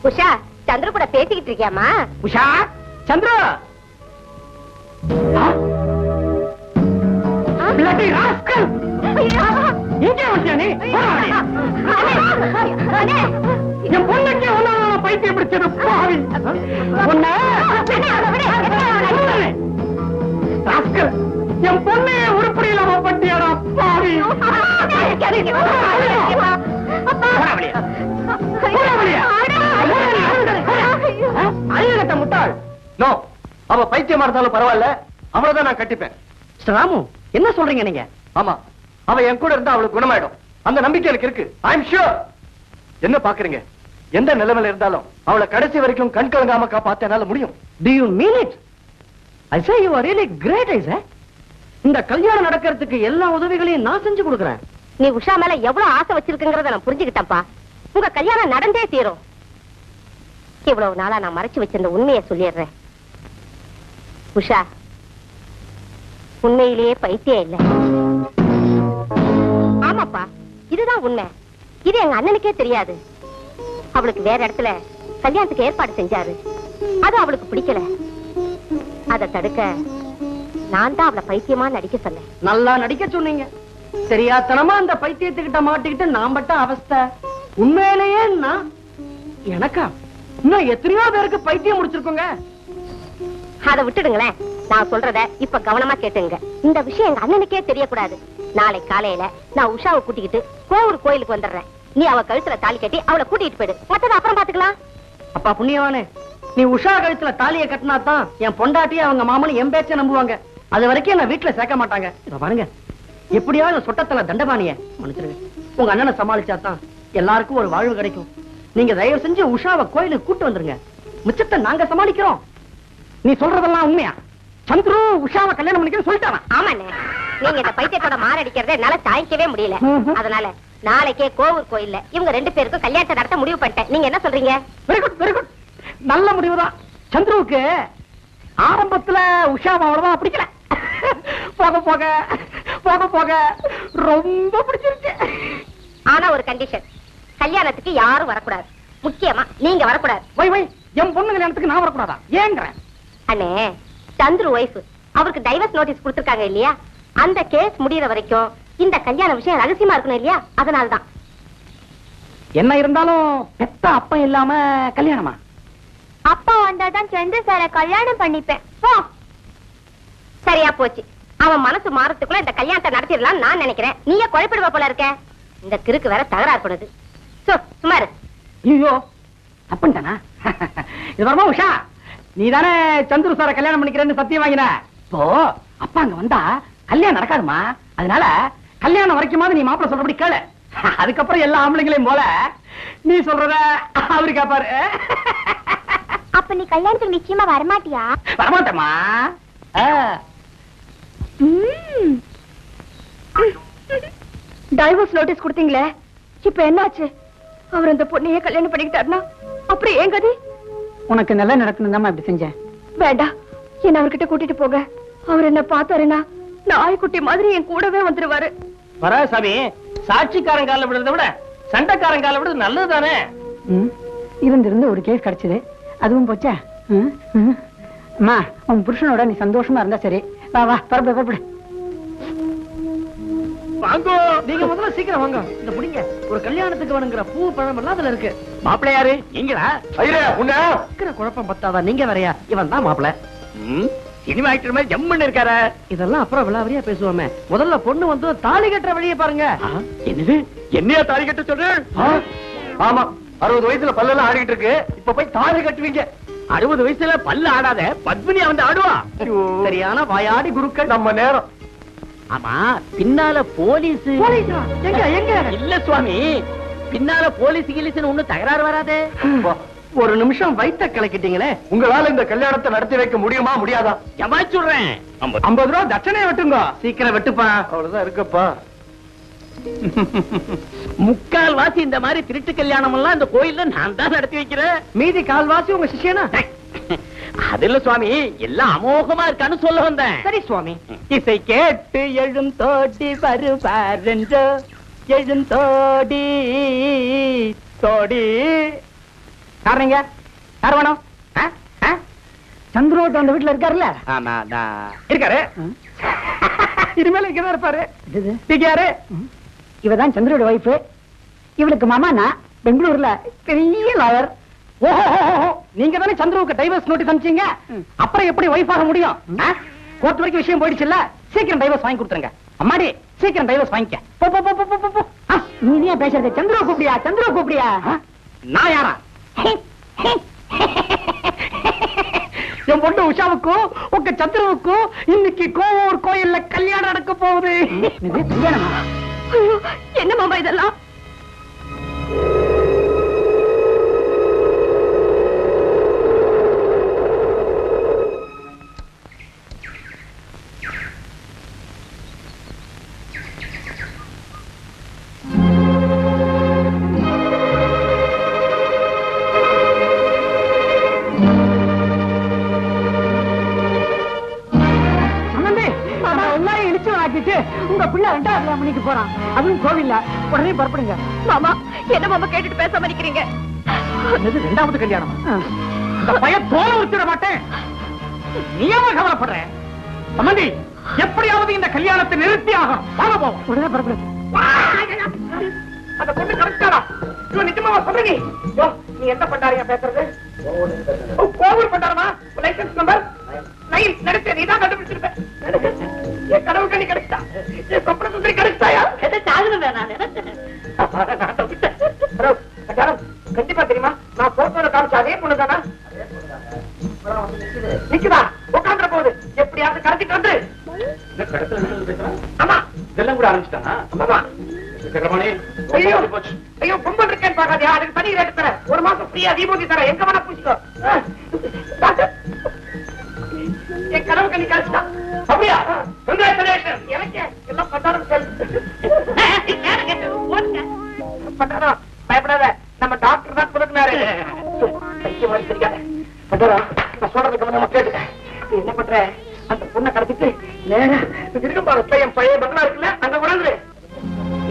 உஷா, சந்திர கூட பேசிக்கிட்டு இருக்கியாமா? உஷா, சந்திரா, பிள்ளை ராஸ்கல், எங்கே வந்தியா நீ? என் பொண்ணுக்கு ஒன்னால பைத்தியம் பிடிச்சது பாவி. ராஸ்கல், என் பொண்ணு உருப்படி இல்லாம பட்டியாடா பாவி. முட்டாள். நோ, அவ பைத்தியமா இருந்தாலும் பரவாயில்ல, அவளதான் நான் கட்டிப்பேன். ராமு, என்ன சொல்றீங்க நீங்க? ஆமா, அவ என் கூட இருந்தா அவளுக்கு குணமாயிடும். அந்த நம்பிக்கை எனக்கு இருக்கு. ஐ அம் ஷூர். என்ன பாக்குறீங்க? எந்த நிலைமையில இருந்தாலும் அவளை கடைசி வரைக்கும் கண் கலங்காம காப்பாத்த என்னால முடியும். Do you mean it? I say you are really great, I say. இந்த கல்யாணம் நடக்கிறதுக்கு எல்லா உதவிகளையும் நான் செஞ்சு கொடுக்கறேன். நீ உஷா மேல எவ்வளவு ஆசை வச்சிருக்கங்கறத நான் புரிஞ்சுக்கிட்டேன்ப்பா. உங்க கல்யாணம் நடந்தே தீரும். இவ்வளவு நாளா நான் மறைச்சு வச்சிருந்த உண்மையை சொல்லிடுறேன். உஷா உண்மையிலேயே பைத்தியம் இல்ல. ஆமாப்பா, இதுதான் உண்மை. இது எங்க அண்ணனுக்கே தெரியாது. அவளுக்கு வேற இடத்துல கல்யாணத்துக்கு ஏற்பாடு செஞ்சாரு. அது அவளுக்கு பிடிக்கல. அதை தடுக்க நான் தான் அவளை பைத்தியமா நடிக்க சொன்னேன். நல்லா நடிக்க சொன்னீங்க. சரியாத்தனமா அந்த பைத்தியத்துக்கிட்ட மாட்டிக்கிட்டு நான் பட்ட அவஸ்தை. உண்மையிலேயே நான் எனக்கா இன்னும் எத்தனையோ பேருக்கு பைத்தியம் முடிச்சிருக்கோங்க. அதை விட்டுடுங்களேன். நான் சொல்றத இப்ப கவனமா கேட்டுங்க. இந்த விஷயம் எங்க அண்ணனுக்கே தெரியக்கூடாது. நாளை காலையில நான் உஷாவை கூட்டிக்கிட்டு கோவூர் கோயிலுக்கு வந்துடுறேன். நீ அவ கழுத்துல தாலி கட்டி அவளை கூட்டிட்டு போயிடு. மத்தத அப்புறம் பாத்துக்கலாம். அப்பா புண்ணியவானே, நீ உஷா கழுத்துல தாலியை கட்டினா தான் என் பொண்டாட்டிய அவங்க மாமனு என் பேச்ச நம்புவாங்க. அது வரைக்கும் என்ன வீட்டுல சேர்க்க மாட்டாங்க. பாருங்க, எப்படியாவது சொட்டத்துல தண்டபாணிய மன்னிச்சிருங்க. உங்க அண்ணனை சமாளிச்சாதான் எல்லாருக்கும் ஒரு வாழ்வு கிடைக்கும். நீங்க தயவு செஞ்சு உஷாவை கோயிலுக்கு கூட்டு வந்துருங்க. மிச்சத்தை நாங்க சமாளிக்கிறோம். நீ சொல்றதெல்லாம் உண்மையா? சந்துரு உஷாவை கல்யாணம் பண்ணிக்க சொல்லிட்டானா? ஆமாண்ணே, நீங்க இந்த பைத்தியத்தோட மாரடிக்கிறத என்னால தாங்கிக்கவே முடியல. அதனால நாளைக்கே கோவூர் கோயில்ல இவங்க 2 பேருக்கும் கல்யாணத்தை நடத்த முடிவு பண்ணிட்டேன். நீங்க என்ன சொல்றீங்க? Very good, very good. நல்ல முடிவுதான். சந்துருவுக்கு ஆரம்பத்துல உஷாவை அவ்வளவுதான் பிடிக்கல. போக போக போக போக ரொம்ப பிடிச்சிருச்சு. ஆனா ஒரு கண்டிஷன், கல்யாணத்துக்கு யாரும் வரக்கூடாது. முக்கியமா நீங்க வரக்கூடாது. வை வை, என் பொண்ணு கல்யாணத்துக்கு நான் வரக்கூடாதா? ஏங்கறேன் அண்ணே, சந்துரு ஒய்ஃப் அவருக்கு டைவர்ஸ் நோட்டீஸ் கொடுத்திருக்காங்க இல்லையா? அந்த கேஸ் முடியற வரைக்கும் இந்த கல்யாண விஷயம் ரகசியமா இருக்கணும் இல்லையா? அதனாலதான். என்ன இருந்தாலும் பெத்த அப்பா இல்லாம கல்யாணமா? அப்பா வந்தாதான் சந்திர சார கல்யாணம் பண்ணிப்பேன். சரியா போச்சு. அவன் மனசு மாறத்துக்குள்ள இந்த கல்யாணத்தை நடத்திடலாம் நான் நினைக்கிறேன். நீயே குழப்பிடுவ போல இருக்க. இந்த கிறுக்கு வேற தகராறு பண்ணுது. சுமாரு. ஐயோ, அப்பன்தானா? இது வரமா உஷா, நீ தானே சந்துரு சார கல்யாணம் பண்ணிக்கிறேன்னு சத்தியம் வாங்கின. இப்போ அப்பா அங்க வந்தா கல்யாணம் நடக்காதுமா. அதனால கல்யாணம் வரைக்குமாவது நீ மாப்பிள்ள சொல்றபடி கேளு. அதுக்கப்புறம் எல்லா ஆம்பளைங்களையும் போல நீ சொல்றத அவரு கேப்பாரு. அப்ப நீ கல்யாணத்துக்கு நிச்சயமா வரமாட்டியா? வரமாட்டேமா. டைவர்ஸ் நோட்டீஸ் கொடுத்தீங்களே, இப்ப என்னாச்சு? அவர் அந்த பொண்ணையே கல்யாணம் பண்ணிக்கிட்டாருன்னா அப்புறம் ஏன் கதி? உனக்கு நல்லா நடக்கணும் தான் இப்படி செஞ்சேன். வேண்டாம், என்ன அவர்கிட்ட கூட்டிட்டு போக. அவர் என்ன பார்த்தாருன்னா நாய்க்குட்டி மாதிரி என் கூடவே வந்துருவாரு. வரா சாமி, சாட்சிக்காரன் கால விடுறத விட சண்டைக்காரன் கால விடுறது நல்லதுதானே? இருந்து ஒரு கேஸ் கிடைச்சது, அதுவும் போச்சா? அம்மா, உன் புருஷனோட நீ சந்தோஷமா இருந்தா சரி. வா வா, பரப்பு பரப்பு. வாங்கோ, நீங்க முதல்ல சீக்கிரம் வாங்க. இந்த புடிங்க, ஒரு கல்யாணத்துக்கு வேணுங்கிற பூ பழம் எல்லாம் அதுல இருக்கு. மாப்பிள்ளை யாரு? நீங்களா? ஐயா உன்ன இருக்கிற குழப்பம் பத்தாதா? நீங்க வரையா? இவன் தான் மாப்பிள்ள. சினிமா ஆக்டர் மாதிரி ஜம்முன்னு இருக்கார. இதெல்லாம் அப்புறம் விளாவரியா பேசுவோமே. முதல்ல பொண்ணு வந்து தாலி கட்டுற வழியை பாருங்க. என்னது? என்னையா தாலி கட்ட சொல்றேன்? ஆமா, 60 வயசுல பல்லெல்லாம் ஆடிட்டு இருக்கு. இப்ப போய் தாலி கட்டுவீங்க. 60 வயசுல பல்ல ஆடாத பத்மினியா வந்து ஆடுவா. சரியான வாயாடி குருக்கள். நம்ம நேரம். ஆமா, பின்னால போலீஸ் எங்க எங்க? இல்ல சுவாமி, பின்னால போலீஸ் கிலீஸ்னு ஒண்ணு தகராறு வராதே. ஒரு நிமிஷம் வயித்த கலக்கிட்டீங்களே. உங்களால இந்த கல்யாணத்தை நடத்தி வைக்க முடியுமா முடியாதா? ஜமாய் சொல்றேன். 50 ரூபா தட்சணையை வெட்டுங்க. சீக்கிரம் வெட்டுப்பா. அவ்வளவுதான் இருக்கப்பா. முக்கால் வாசி இந்த மாதிரி திருட்டு கல்யாணம் எல்லாம் இந்த கோயில்ல நான் தான் நடத்தி வைக்கிறேன். மீதி கால்வாசி உங்க சிஷ்யனா? அது இல்ல சுவாமி, எல்லாம் அமோகமா இருக்கான்னு சொல்ல வந்தேன். சரி சுவாமி. இசை கேட்டு எழுந்தோடி வருவாரென்றோ, எழுந்தோடி தோடி. யாருங்க? யார் வேணும்? சந்திரோட் அந்த வீட்டுல இருக்காருல்ல? இருக்காரு. இனிமேல இங்கதான் இருப்பாரு. யாரு? இவதான் சந்திரோட வைஃப். இவளுக்கு மாமானா பெங்களூர்ல பெரிய லாயர். ஓஹோ, நீங்க தானே சந்திரவுக்கு டைவர்ஸ் நோட்டீஸ் அனுப்பிச்சீங்க. அப்புறம் எப்படி வைஃப் ஆக முடியும்? கோர்ட் வரைக்கும் விஷயம் போயிடுச்சுல்ல. சீக்கிரம் டைவர்ஸ் வாங்கி கொடுத்துருங்க. அம்மாடி, சீக்கிரம் டைவர்ஸ் வாங்கிக்க. போ போ போ போ போ. நீ நீ பேசுறது சந்திரவு கூப்பிடியா? சந்திரவு கூப்பிடியா? நான் யாரா? என் பொண்ணு உஷாவுக்கும் உங்க சந்திரவுக்கும் இன்னைக்கு கோவூர் கோயில்ல கல்யாணம் நடக்க போகுது. கல்யாணமா? என்ன மாமா இதெல்லாம்? உங்க பிள்ளை 2வது மணிக்கு போறான். அதுவும் கோவில்ல. உடனே புறப்படுங்க. மாமா, என்ன மாமா கேட்டுட்டு பேசாம இருக்கிறீங்க? 2வது கல்யாணம். இந்த பையன் தோலை உரிச்சிட மாட்டேன். நீயமா கவலைப்படுற? சம்பந்தி, எப்படியாவது இந்த கல்யாணத்தை நிறுத்தி ஆகும். வாங்க போவோம். உடனே புறப்படு. அந்த பொண்ணு கரெக்டாடா. நிஜமாவா சொல்றீங்க? நீ எந்த பண்டாரியா பேசுறது? கோவில் பண்டாரமா? லைசன்ஸ் நம்பர் 9 நடத்த நீதான் கண்டுபிடிச்சிருப்ப. என் கடவுள் கண்ணி கிடைச்சா, என் சொப்பன சுந்தரி கிடைச்சாயா? கண்டிப்பா தெரியுமா? நான் போட்டோல காமிச்ச அதே பொண்ணு தானா? நிக்குதா? உட்காந்துற போகுது. எப்படியாவது கடத்திட்டு வந்து. ஆமா, இதெல்லாம் கூட ஆரம்பிச்சிட்டானா? ஆமா. ஐயோ, பொங்கல் இருக்கேன்னு பாக்காதியா? அதுக்கு தனி ரேட்டு தர. 1 மாசம் ஃப்ரீயா விபூதி தர. எங்க வேணா பூச்சிக்கோ. என் கடவுள் கண்ணி கிடைச்சா நான் சொல்றது கவனமா கேட்டுக்க. நீ என்ன பண்ற, அந்த பொண்ணை கடத்திட்டு நேரா இருக்கும் பாரு பையன் பழைய பங்களா இருக்குல்ல, அங்க கொண்டாந்து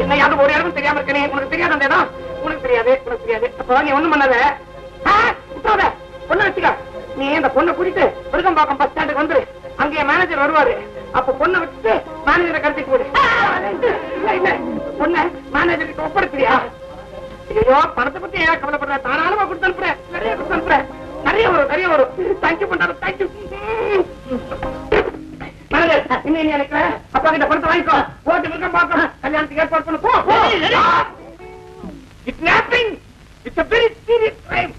என்ன யாரும் ஒரு இடமும் தெரியாம இருக்கனே. உனக்கு தெரியாது அந்த இடம், உனக்கு தெரியாது. அப்ப நீ ஒண்ணும் பண்ணாத, பொண்ணை வச்சுக்க. நீ அந்த பொண்ணை கூட்டிட்டு விருகம்பாக்கம் பஸ் ஸ்டாண்டுக்கு வந்து அங்கே மேனேஜர் வருவாரு. அப்ப பொண்ணை வச்சுட்டு மேனேஜரை கடத்திட்டு போடு. பொண்ணை மேனேஜர் கிட்ட ஒப்படைச்சியா? ஐயோ, பணத்தை பத்தி ஏன் கவலைப்படுற? தாராளமா கொடுத்து அனுப்புறேன், நிறைய கொடுத்து அனுப்புறேன். நிறைய வரும். தேங்க்யூ பண்றாரு, தேங்க்யூ. மேனேஜர் இன்னும் நீ எனக்கு அப்பா கிட்ட பணத்தை வாங்கிக்கோ. போட்டு விருகம்பாக்கம் கல்யாணத்துக்கு ஏற்பாடு பண்ணு. போ. Kidnapping it's a very serious crime.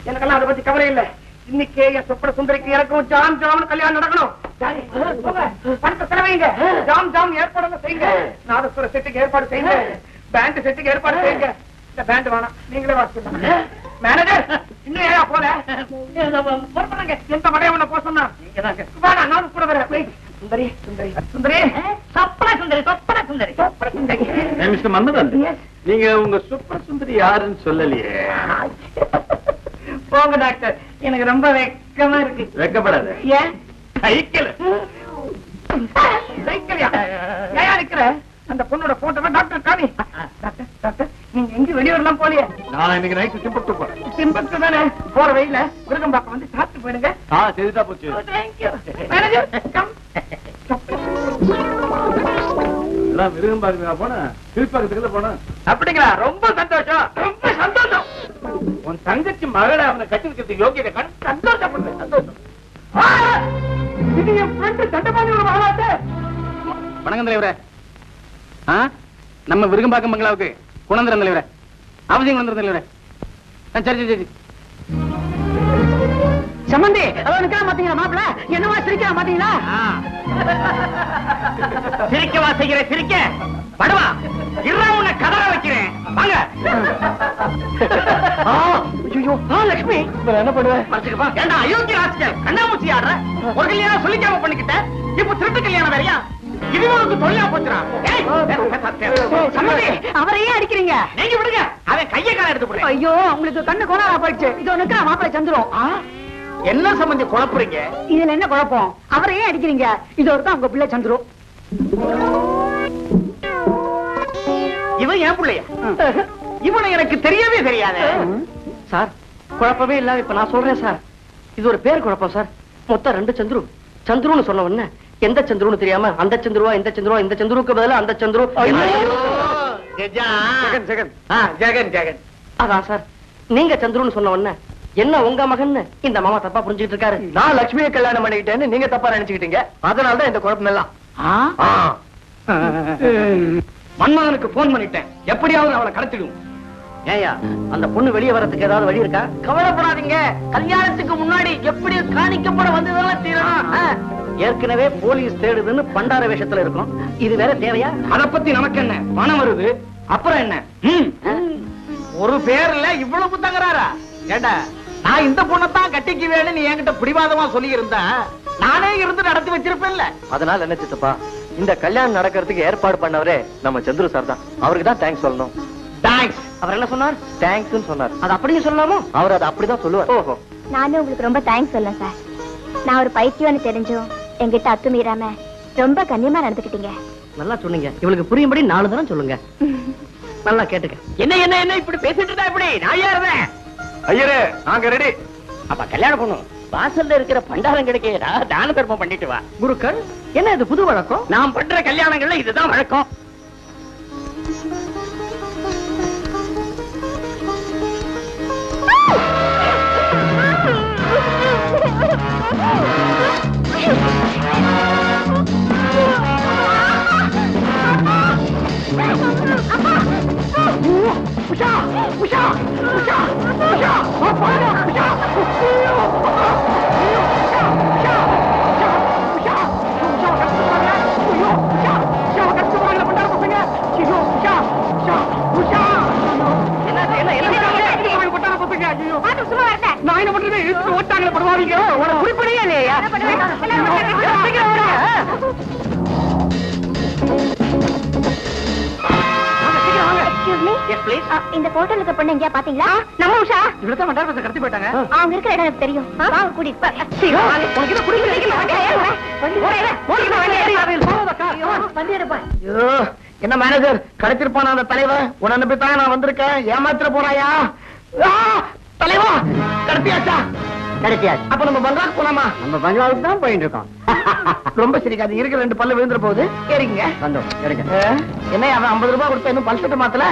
எனக்கெல்லாம் அதை பத்தி கவலை இல்லை. இன்னைக்கே என் சொப்பன சுந்தரிக்கு எனக்கும் ஜாம் ஜாம் கல்யாணம் நடக்கணும். பணத்தை செலவைங்க, ஜாம் ஜாம் ஏற்பாடு செய்யுங்க. நாதஸ்வர செட்டுக்கு ஏற்பாடு செய்யுங்க, பேண்ட் செட்டுக்கு ஏற்பாடு செய்யுங்க. இந்த பேண்ட் வேணாம், நீங்களே வாசிக்கணும். மேனேஜர் இன்னும் ஏன் போல எந்த மடையவன போ சொன்னா வேணாம், நானும் கூட வரேன். சுந்தரி சுந்தரி சுந்தரி சொப்பன சுந்தரி சொப்பன சுந்தரி சொப்பன சுந்தரி. மிஸ்டர் மன்மதன், நீங்க உங்க சூப்பர் சுந்தரி யாருன்னு சொல்லலையே. போங்க டாக்டர், எனக்கு ரொம்ப வெக்கமா இருக்கு. வெக்கப்படாத. ஏன் சைக்கிள் சைக்கிளியா ஏன் இருக்கிற? அந்த பொண்ணோட போட்டோ டாக்டர் காமி. டாக்டர் டாக்டர், நீங்க எங்க வெளியூர்லாம் போலியே? நான் இன்னைக்கு நைட்டு சிம்பட்டு போறேன். சிம்பத்து தானே, போற வழியில விருகம்பாக்கம் வந்து சாப்பிட்டு போயிடுங்க. சரிதா போச்சு. Manager come. விருகம்பாக்கம் போன திருப்பாக்கத்துக்குள்ள போன. அப்படிங்களா? ரொம்ப சந்தோஷம், ரொம்ப சந்தோஷம். உன் தங்கச்சி மகளை அவனை கட்டி வைக்கிறதுக்கு யோகியதை கண்டு சந்தோஷப்படுறேன். சந்தோஷம். இது என் ஃப்ரெண்டு தண்டபாணியோட மகளாச்சே. வணக்கம் தலைவரே. நம்ம விருகம்பாக்கம் பங்களாவுக்கு குணந்திரம் தலைவரே, அவசியம் குணந்திரம் தலைவரே. சரி சரி. சம்பந்தி அவனுக்கு மாத்தீங்களா? மாப்பிள்ள என்னவா சிரிக்க மாத்தீங்களா? சிரிக்கவா செய்கிற சிரிக்க படுவா இருறா, உன்னை கதற வைக்கிறேன். வாங்க. லட்சுமி என்ன பண்ணுவேன்? மறைச்சுக்கப்பா. ஏண்டா அயோக்கிய ராசிக்கல், கண்ணாமூச்சி ஆடுற? ஒரு கல்யாணம் சொல்லிக்காம பண்ணிக்கிட்ட, இப்ப திருட்டு கல்யாணம் வேறையா? இது உனக்கு தொழிலா போச்சுடா. சம்பந்தி அவரையே அடிக்கிறீங்க? நீங்க விடுங்க, அவன் கைய கால எடுத்து போடுறேன். ஐயோ, உங்களுக்கு கண்ணு கோணாரா போயிடுச்சு. இது ஒண்ணுக்கு மாப்பிள்ளை சந்துரும். என்ன சம்பந்தி குழப்புறீங்க? இதுல என்ன குழப்பம்? அவரையே அடிக்கிறீங்க. இது ஒருத்தான் உங்க பிள்ளை சந்துரும். இவன் ஏன் பிள்ளையா? இவனை எனக்கு தெரியவே தெரியாது சார். குழப்பமே இல்ல, இப்ப நான் சொல்றேன் சார். இது ஒரு பேர் குழப்பம் சார். மொத்தம் 2 சந்துரு. சந்துருன்னு சொன்ன உடனே எந்த சந்துருன்னு தெரியாம அந்த சந்துருவா இந்த சந்துருவா, இந்த சந்துருக்கு பதிலா அந்த சந்துரு. ஜெகன் ஜெகன். அதான் சார், நீங்க சந்துருன்னு சொன்ன உடனே என்ன உங்க மகன் இந்த மாமா தப்பா புரிஞ்சுக்கிட்டு இருக்காரு. நான் லட்சுமியை கல்யாணம் பண்ணிக்கிட்டேன்னு நீங்க தப்பா நினைச்சுக்கிட்டீங்க. அதனாலதான் இந்த குழப்பம் எல்லாம். மன்மதனுக்கு போன் பண்ணிட்டேன், எப்படியாவது அவளை கடத்திடும். ஏயா, அந்த பொண்ணு வெளியே வரதுக்கு ஏதாவது வழி இருக்கா? கவலைப்படாதீங்க, கல்யாணத்துக்கு முன்னாடி எப்படி காணிக்கப்பட வந்ததெல்லாம் தீரணும். ஏற்கனவே போலீஸ் தேடுதுன்னு பண்டார வேஷத்துல இருக்கும். இது வேற தேவையா? அத பத்தி நமக்கு என்ன? பணம் வருது, அப்புறம் என்ன? ஒரு பேர்ல இவ்வளவு தகராறா? ஏண்டா, நான் இந்த பொண்ணத்தான் கட்டிக்கு வேணும் நீ என்கிட்ட பிடிவாதமா சொல்லி இருந்தா நானே இருந்து நடத்தி வச்சிருப்பேன்ல. அதனால என்ன சித்தப்பா, இந்த கல்யாணம் நடக்கிறதுக்கு ஏற்பாடு பண்ணவரே நம்ம சந்துரு சார் தான். அவருக்கு தான் தேங்க்ஸ் சொல்லணும். தேங்க்ஸ். அவர் என்ன சொன்னார்? தேங்க்ஸ் சொன்னார். அது அப்படியே சொல்லலாமோ? அவர் அதை அப்படிதான் சொல்லுவார். ஓஹோ. நானும் உங்களுக்கு ரொம்ப தேங்க்ஸ் சொல்லேன் சார். நான் ஒரு பைத்தியம்னு தெரிஞ்சும் என்கிட்ட அத்துமீறாம ரொம்ப கண்ணியமா நடந்துக்கிட்டீங்க. நல்லா சொன்னீங்க. இவளுக்கு புரியும்படி 4 தரம் சொல்லுங்க. நல்லா கேட்டுக்க. என்ன என்ன என்ன இப்படி பேசிட்டு இருந்தா இப்படி? நான் ஏறுறேன். ஐயரே, நாங்க ரெடி. அப்ப கல்யாணம் பண்ணும். வாசல்ல இருக்கிற பண்டாரம் கிடைக்கா, தான தர்மம் பண்ணிட்டு வா. குருக்கள், என்ன இது புது வழக்கம்? நான் பண்ற கல்யாணங்கள்ல இதுதான் வழக்கம். உஷா உஷா உஷா உஷா உஷா நான் என்ன பண்றது? ஓட்டாங்கள படுவாங்க. உனக்கு குறிப்பிடையே இல்லையா? Yes please. இந்த போட்டோல இருக்க பொண்ணு எங்கயா பாத்தீங்களா? நம்ம உஷா. இவ்வளவு தான் மண்டார பசங்க கடத்தி போயிட்டாங்க. அவங்க இருக்கிற இடம் எனக்கு தெரியும். வாங்க கூட்டிட்டு போ. உனக்கு என்ன குடிக்கிறீங்க? என்ன மேனேஜர் கிடைச்சிருப்பான அந்த தலைவன்? உன்னை நம்பித்தான் நான் வந்திருக்கேன். ஏமாத்திர போறாயா? தலைவா கிடைச்சியாச்சா? கிடைச்சியாச்சு. அப்ப நம்ம பங்களாவுக்கு போலாமா? நம்ம பங்களாவுக்கு தான் போயிட்டு இருக்கோம். ரொம்ப சிரிக்காது. இருக்கிற 2 பல்லு விழுந்துற போகுது. ஏறிங்க. என்ன அவன் 50 ரூபாய் கொடுத்த இன்னும் பல்சட்டை மாத்தல?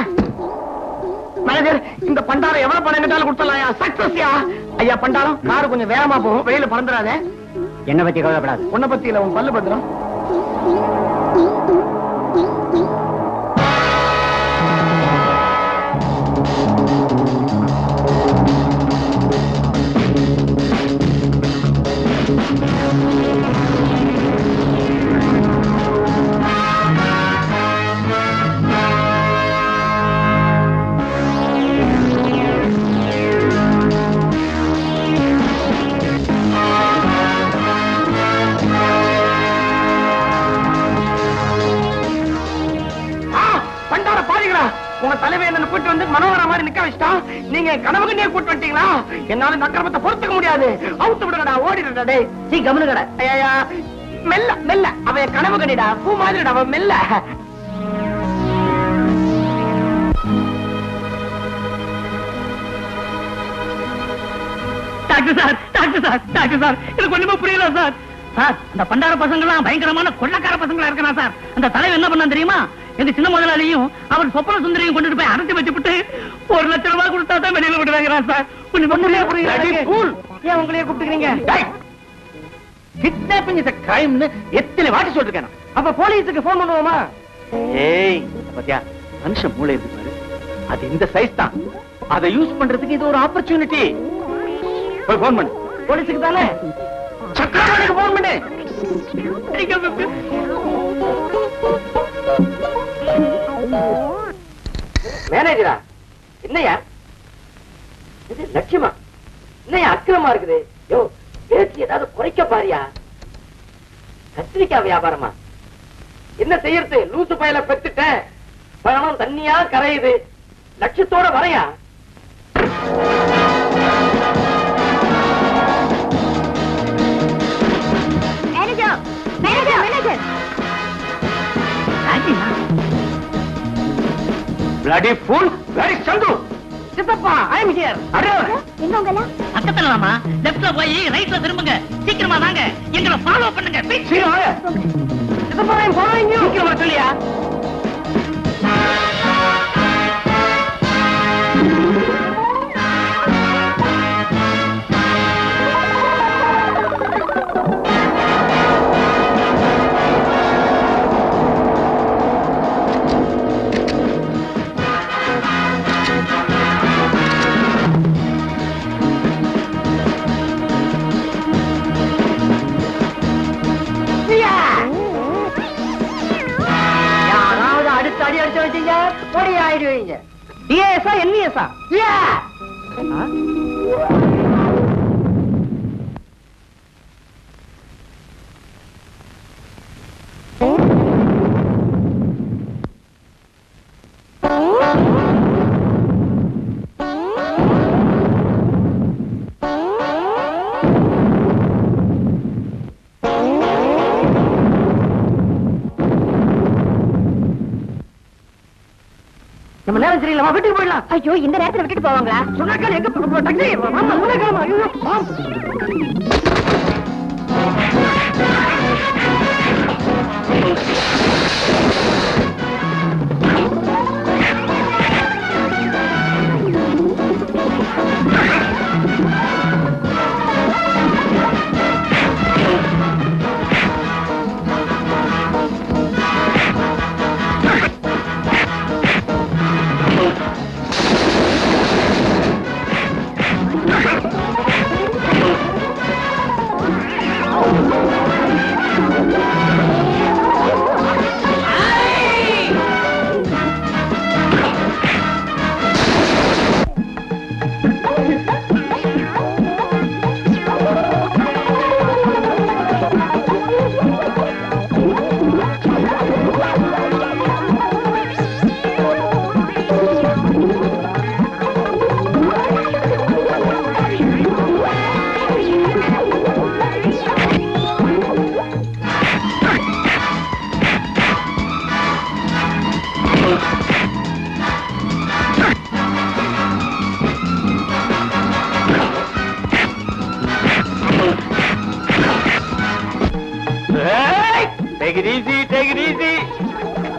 மேனேஜர் இந்த பண்டாரம் எவ்வளவு பணம் கேட்டாலும் கொடுத்தலாயா? சக்சஸ்யா. ஐயா பண்டாரம் காரு கொஞ்சம் வேகமா போகும். வெயில பறந்துடாத. என்ன பத்தி கவலைப்படாது. உன்னை பத்தி இல்ல, உன் பல்லு பத்திரம். உங்க தலைவை என்ன கூட்டு வந்து மனோகர மாதிரி நிக்க வச்சிட்டான். நீங்க கனவு கண்ணியே கூட்டு வந்துட்டீங்களா? என்னால இந்த அக்கிரமத்தை பொறுத்துக்க முடியாது. அவுத்து விடுங்கடா, ஓடிடுடா. டேய் சீ கமனுங்கடா. ஐயா மெல்ல மெல்ல. அவன் கனவு கண்ணிடா, பூ மாதிரிடா. அவன் மெல்ல. Doctor sir, doctor sir, doctor sir, எனக்கு ஒண்ணுமே புரியல சார். சார் அந்த பண்டார பசங்க எல்லாம் பயங்கரமான கொள்ளக்கார பசங்களா இருக்கா சார். அந்த தலைவர் என்ன பண்ணா தெரியுமா? எங்க சின்ன முதலாளியும் அவர் சொப்பன சுந்தரியும் கொண்டுட்டு போய் அடைச்சு வச்சுட்டு 1 லட்சம் ரூபாய் கொடுத்தா தான் வெளியில விடுவாங்க சார். ஒண்ணுமே புரியல. ஏன் உங்களையே கூப்பிட்டுக்கிறீங்க? கிட்னாப்பிங் இஸ் a crime னு எத்தனை வாட்டி சொல்லிருக்கேன். அப்ப போலீஸுக்கு போன் பண்ணுவோமா? ஏய் பாத்தியா, மனுஷன் மூளை இருக்கு பாரு, அது இந்த சைஸ் தான். அதை யூஸ் பண்றதுக்கு இது ஒரு ஆப்பர்ச்சுனிட்டி. போய் போன் பண்ணு. போலீஸுக்கு தானே? சக்கரவர்த்திக்கு போன் பண்ணு. மேனேஜரா? என்னையா இது லட்சியமா? என்னையா அக்கிரமா இருக்குது? யோ பேச்சு ஏதாவது குறைக்க பாரியா? கத்திரிக்காய் வியாபாரமா? என்ன செய்யறது? லூசு பயல பெத்துட்டேன். பணம் தண்ணியா கரையுது. லட்சத்தோட வரையா? Manager, manager, manager. Bloody fool! Where is Chandu? சித்தப்பா, I am here. எங்க உங்களா? பக்கத்துல வாமா. லெஃப்ட்ல போய் ரைட்ல திரும்புங்க. சீக்கிரமா வாங்க. எங்களை ஃபாலோ பண்ணுங்க. சீக்கிரம் வாங்க. சித்தப்பா, I am following you. சீக்கிரமா சொல்லியா? அடி அடிச்சு வச்சீங்க பொடி ஆயிடுவீங்க. டிஎஸ்ஆ என்இஎஸ்ஆ? நம்ம நேரம் சரியில்லை, வீட்டுக்கு போயிடலாம். ஐயோ இந்த நேரத்துல விட்டுட்டு போவாங்களா? சொன்னாக்கா எங்க டாக்ஸி? ஆமா சொன்னாக்கா. ஐயோ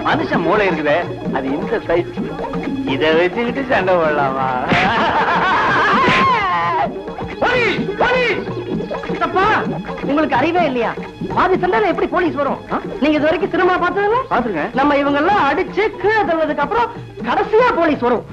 மனுஷன் மூளை இருக்குதே, அது இந்த சைஸ். இதை வச்சுக்கிட்டு சண்டை போடலாமா? உங்களுக்கு அறிவே இல்லையா? பாதி சண்டையில எப்படி போலீஸ் வரும்? நீங்க இது வரைக்கும் சினிமா பார்த்ததுல பாத்துருங்க. நம்ம இவங்க எல்லாம் அடிச்சு கீழே தள்ளதுக்கு அப்புறம் கடைசியா போலீஸ் வரும்.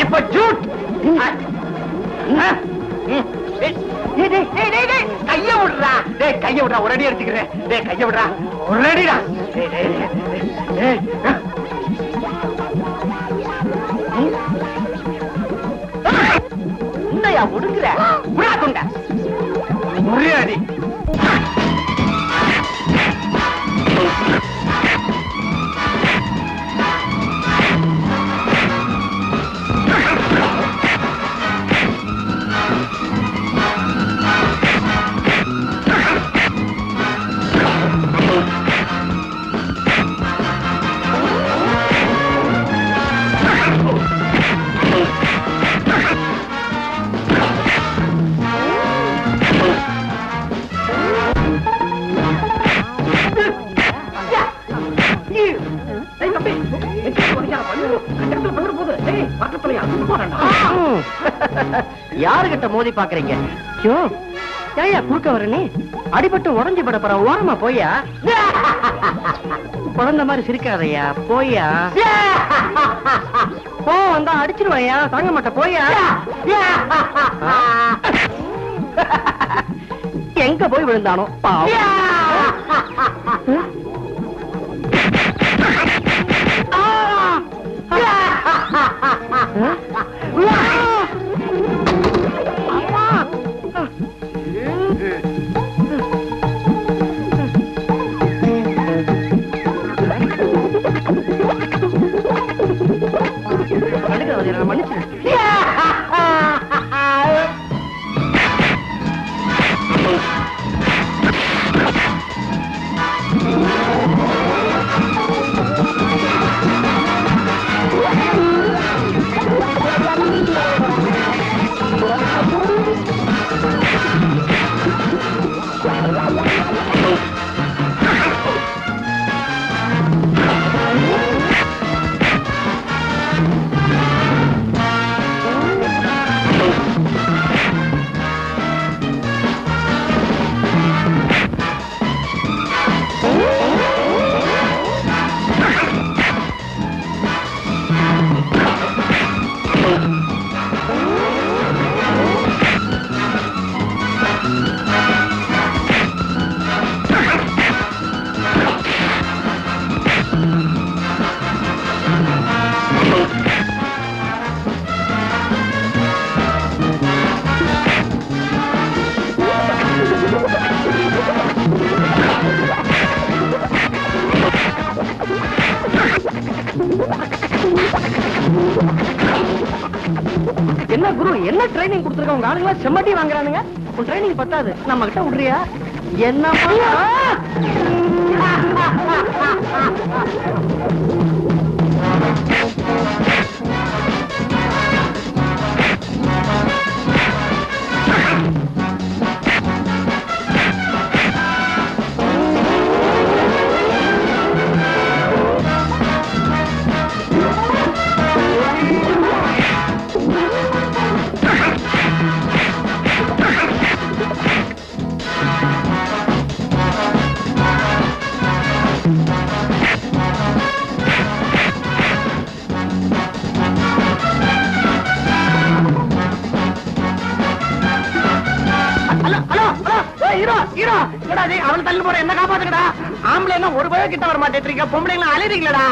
இப்ப ஜூட் கைய விடுறா. கைய விடுறா, ஒரு அடி எடுத்துக்கிறேன். கைய விடுறா, ஒரு அடிடா. என்னையா விடுங்கிற? விடா கொண்ட ஒரே அடி. யாருகிட்ட மோதி பாக்குறீங்க? ஏயா குறுக்க வர? நீ அடிபட்டு உடஞ்சு பட போற, ஓரமா போயா. குழந்தை மாதிரி சிரிக்காதையா, போயா. போ, வந்தா அடிச்சிருவாயா, தாங்க மாட்ட, போயா. எங்க போய் விழுந்தானோ பாவம். என்ன குரு, என்ன ட்ரைனிங் கொடுத்துருக்க? உங்க ஆளுங்களா செம்மட்டி வாங்குறானுங்க. உன் ட்ரைனிங் பத்தாது, நம்ம கிட்ட விடுறியா? என்ன அவளை தள்ளு போற, என்ன காப்பாத்துக்கடா. ஆம்பளை என்ன ஒரு பேர் கிட்ட வர மாட்டேங்க, பொம்பளைங்களா அலையறீங்களா?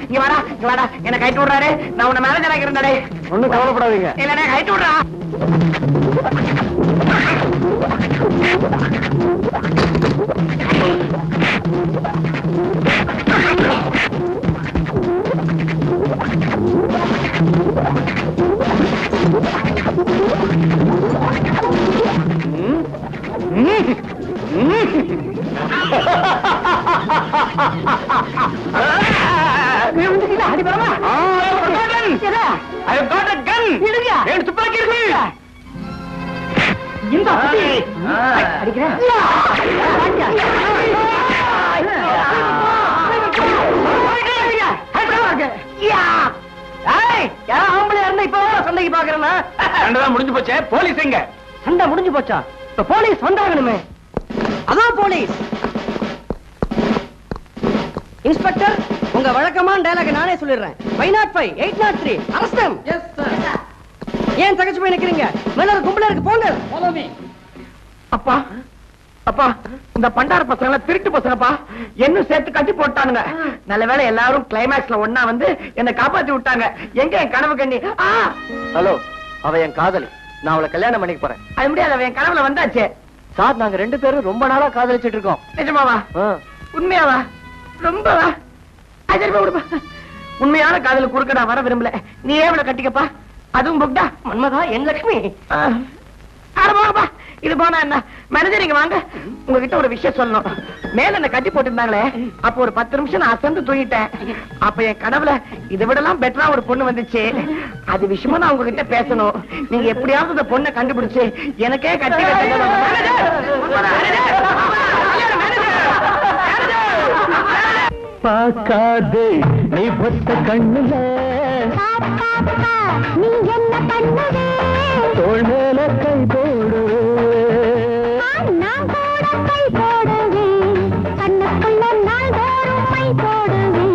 இங்க வாடா, இங்க வாடா, என்ன கைட்டு விடுறாரு. நான் உன்னை மேனேஜர் ஆகிறேன்டா. ஒண்ணும் கவலைப்படாதீங்க. இல்ல கைட்டு விடுறா. அடிபரமா துப்பாக்கி இருக்கு இந்த அடிக்கிறேன் சண்டைக்கு பாக்குறேன் முடிஞ்சு போச்சே போலீஸ் எங்க சண்டை முடிஞ்சு போச்சா இப்ப போலீஸ் வந்தாகணுமே அதான் போலீஸ் இன்ஸ்பெக்டர் உங்க வழக்கமான டயலாக் நானே சொல்லிடுறேன் 505 803 அரஸ்ட் them எஸ் சார் ஏன் தகச்சு போய் நிக்கிறீங்க மேல கும்பல இருக்கு போங்க ஃபாலோ மீ அப்பா அப்பா இந்த பண்டார பசங்க திருட்டு பசங்கப்பா என்ன சேர்த்து கட்டி போட்டானுங்க நல்ல வேளை எல்லாரும் கிளைமேக்ஸ்ல ஒண்ணா வந்து என்ன காப்பாத்தி விட்டாங்க எங்க என் கனவு கண்ணி ஹலோ அவ என் காதலி நான் அவளை கல்யாணம் பண்ணிக்க போறேன் அது முடியாது அவன் என் கனவுல வந்தாச்சே சார் நாங்க 2 பேரும் ரொம்ப நாளா காதலிச்சிட்டு இருக்கோம் நிஜமாவா உண்மையாவா ரொம்பவா அஜர்பா விடுப்பா உண்மையான காதல் குறுக்க நான் வர விரும்பல நீ ஏவளை கட்டிக்கப்பா அதுவும் புக்டா மன்மதா என் லட்சுமி ஆரம்பப்பா இது போனா என்ன மேனேஜர் இங்க வாங்க உங்ககிட்ட ஒரு விஷயம் சொல்லணும் மேல என்ன கட்டி போட்டிருந்தாங்களே அப்ப ஒரு 10 நிமிஷம் நான் அசந்து தூங்கிட்டேன் அப்ப என் கனவுல இதை விடலாம் பெட்டரா ஒரு பொண்ணு வந்துச்சு அது விஷயமா நான் உங்ககிட்ட பேசணும் நீங்க எப்படியாவது அந்த பொண்ணை கண்டுபிடிச்சு எனக்கே கட்டி பார்க்காதே நீ பொத்த கண்ணுல நீ என்ன பண்ணுவே தோள் மேல கை போடு நான் கூட கை போடுவேன் கண்ணுக்குள்ள நாள் தோறும் கை போடுவேன்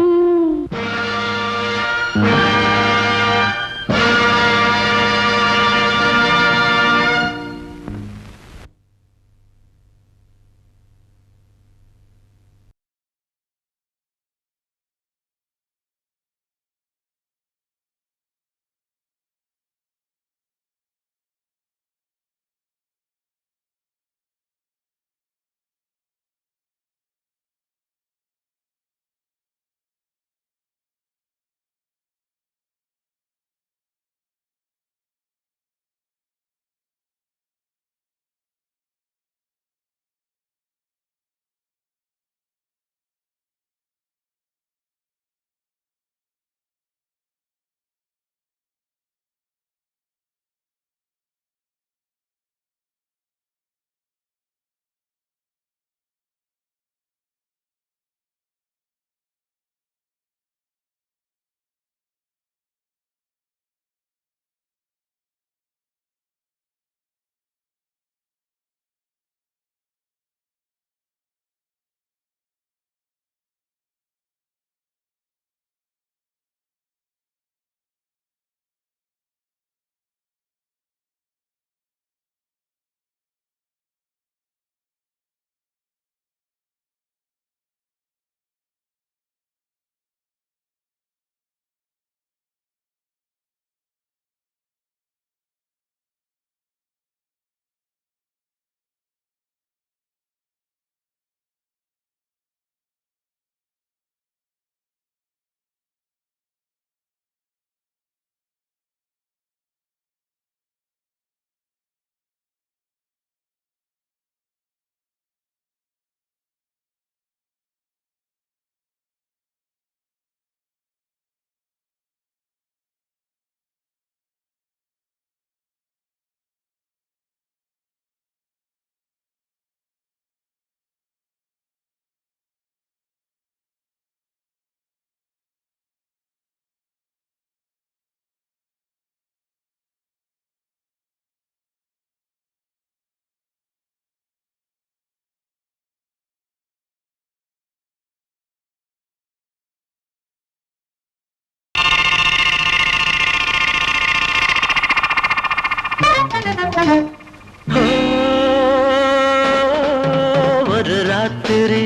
ஒரு ராத்திரி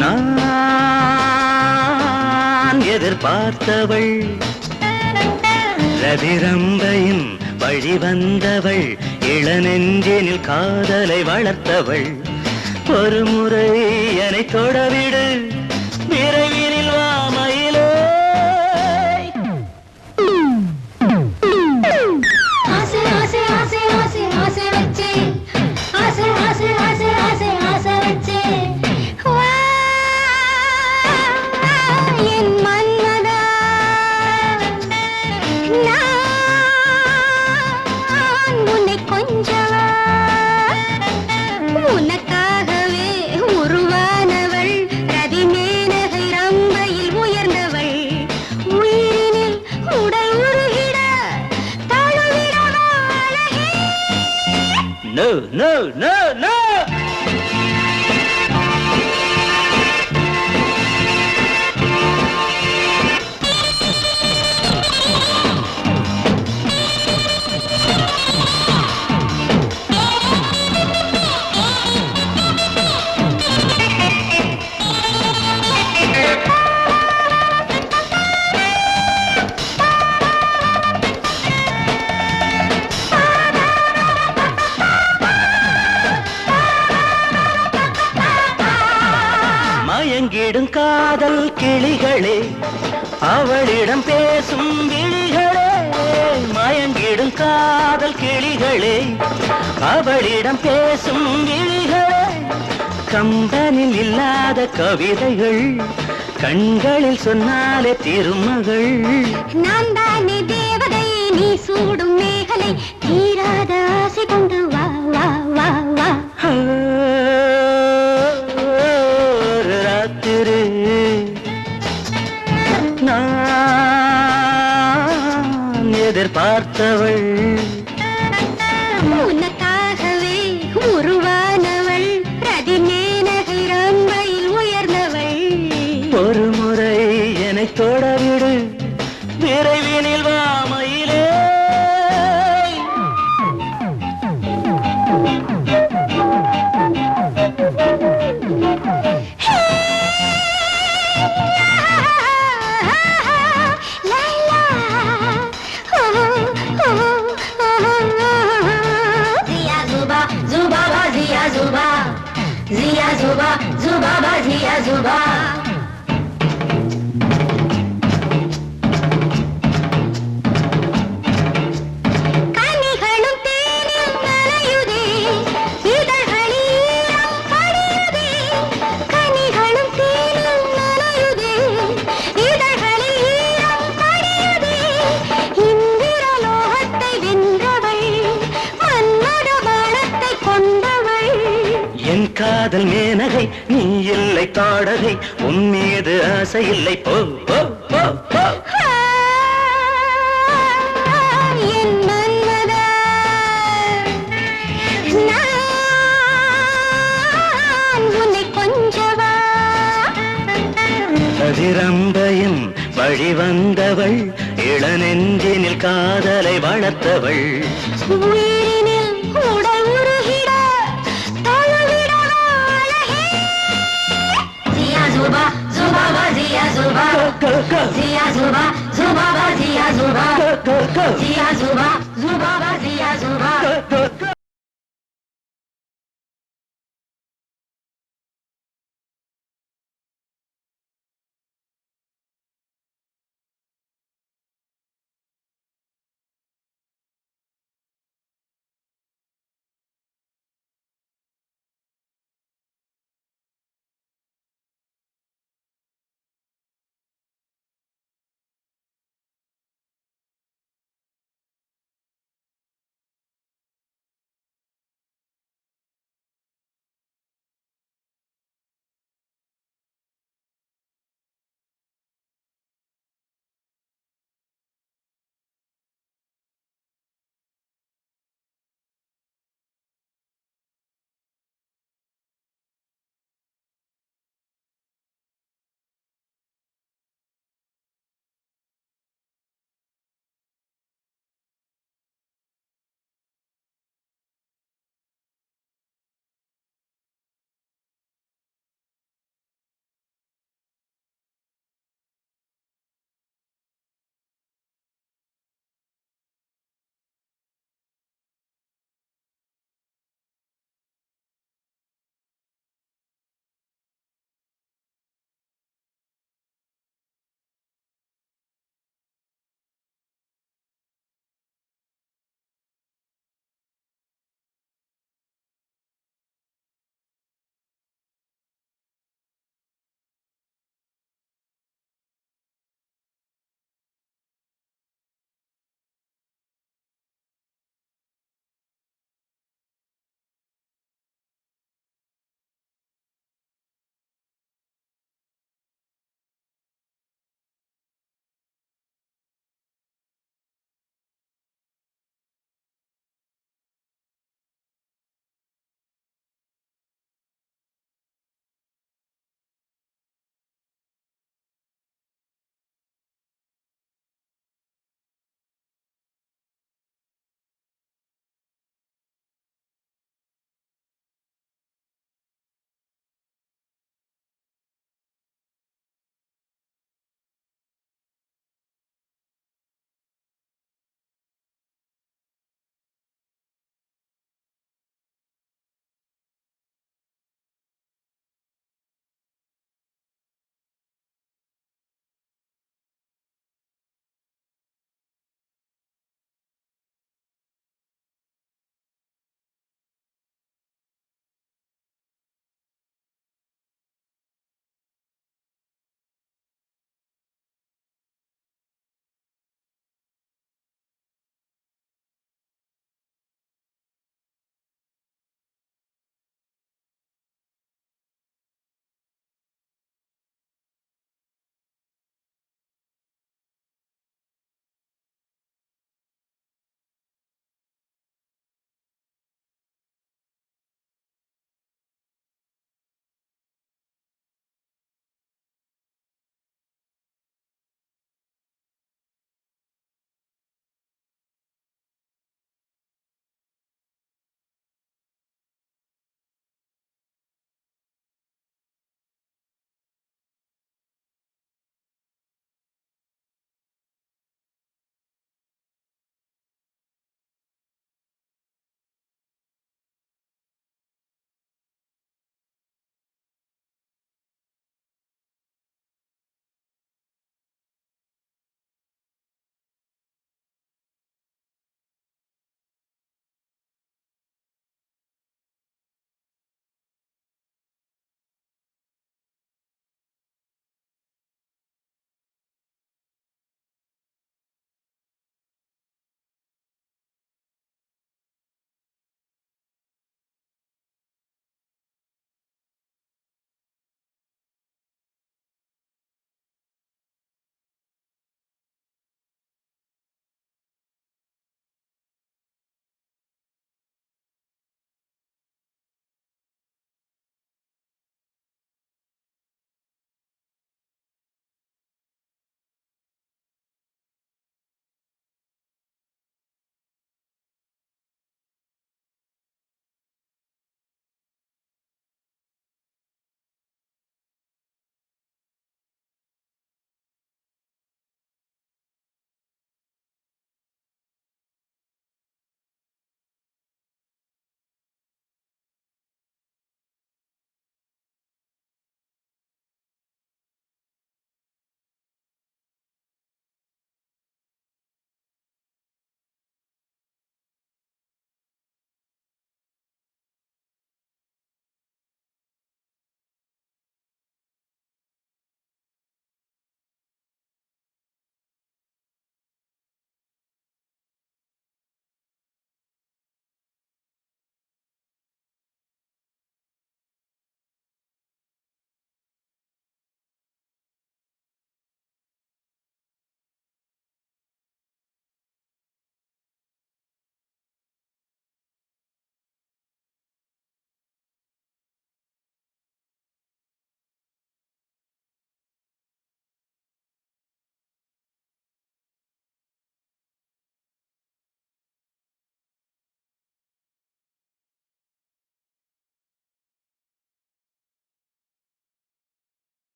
நான் எதிர்பார்த்தவள் ரதிரம்பையின் வழி வந்தவள் இளநெஞ்சினில் காதலை வளர்த்தவள் ஒரு முறை என்னை தொடவிடு விரைவினில் வாமையிலே ஆசை வச்சே no, no, no. மயங்கிடும் காதல் கிளிகளே, அவளிடம் பேசும் விழிகளே. மயங்கிடும் காதல் கிளிகளே, அவளிடம் பேசும் விழிகளே. கம்பனில் இல்லாத கவிதைகள் கண்களில் சொன்னாலே திருமகள். நான் தானே தேவதை, நீ சூடும் மேகலை, தீராத ஆசை கொண்டு வா வா வா வா. ஒரு ராத்திரி நான் எதிர்பார்த்தவள், உனக்காகவே உருவானவள், பிரதிமேனகை ரம்பையில் உயர்ந்தவள். ஒரு முறை என்னை தொடவிடு, விரைவினில் வாமையிலே. Zia zuba, zuba ba zia zuba. கனிகளும் தேனும் நனையுதே, இதழ்களில் ஈரம் படியுதே. கனிகளும் தேனும் நனையுதே, இதழ்களில் ஈரம் படியுதே. இந்திரலோகத்தை வென்றவள், மன்மத பாணத்தை கொண்டவள். என் காதல் மேனகை, நீ இல்லை தாடகை, உன் மீது ஆசை இல்லை. போ போ போ போ. என் மன்மதா, நான் உன்னை கொஞ்சவா. கதிரம்பையும் வழி வந்தவள், இளநெஞ்சினில் காதலை வளர்த்தவள். உயிரினில் உடல் உருகிட தழுவிடவா அழகே. ஜியா ஜுபா ஜுபா பா ஜியா ஜுபா. ஜியா ஜுபா ஜுபா பா ஜியா ஜுபா. ஜியா ஜுபா ஜுபா பா ஜியா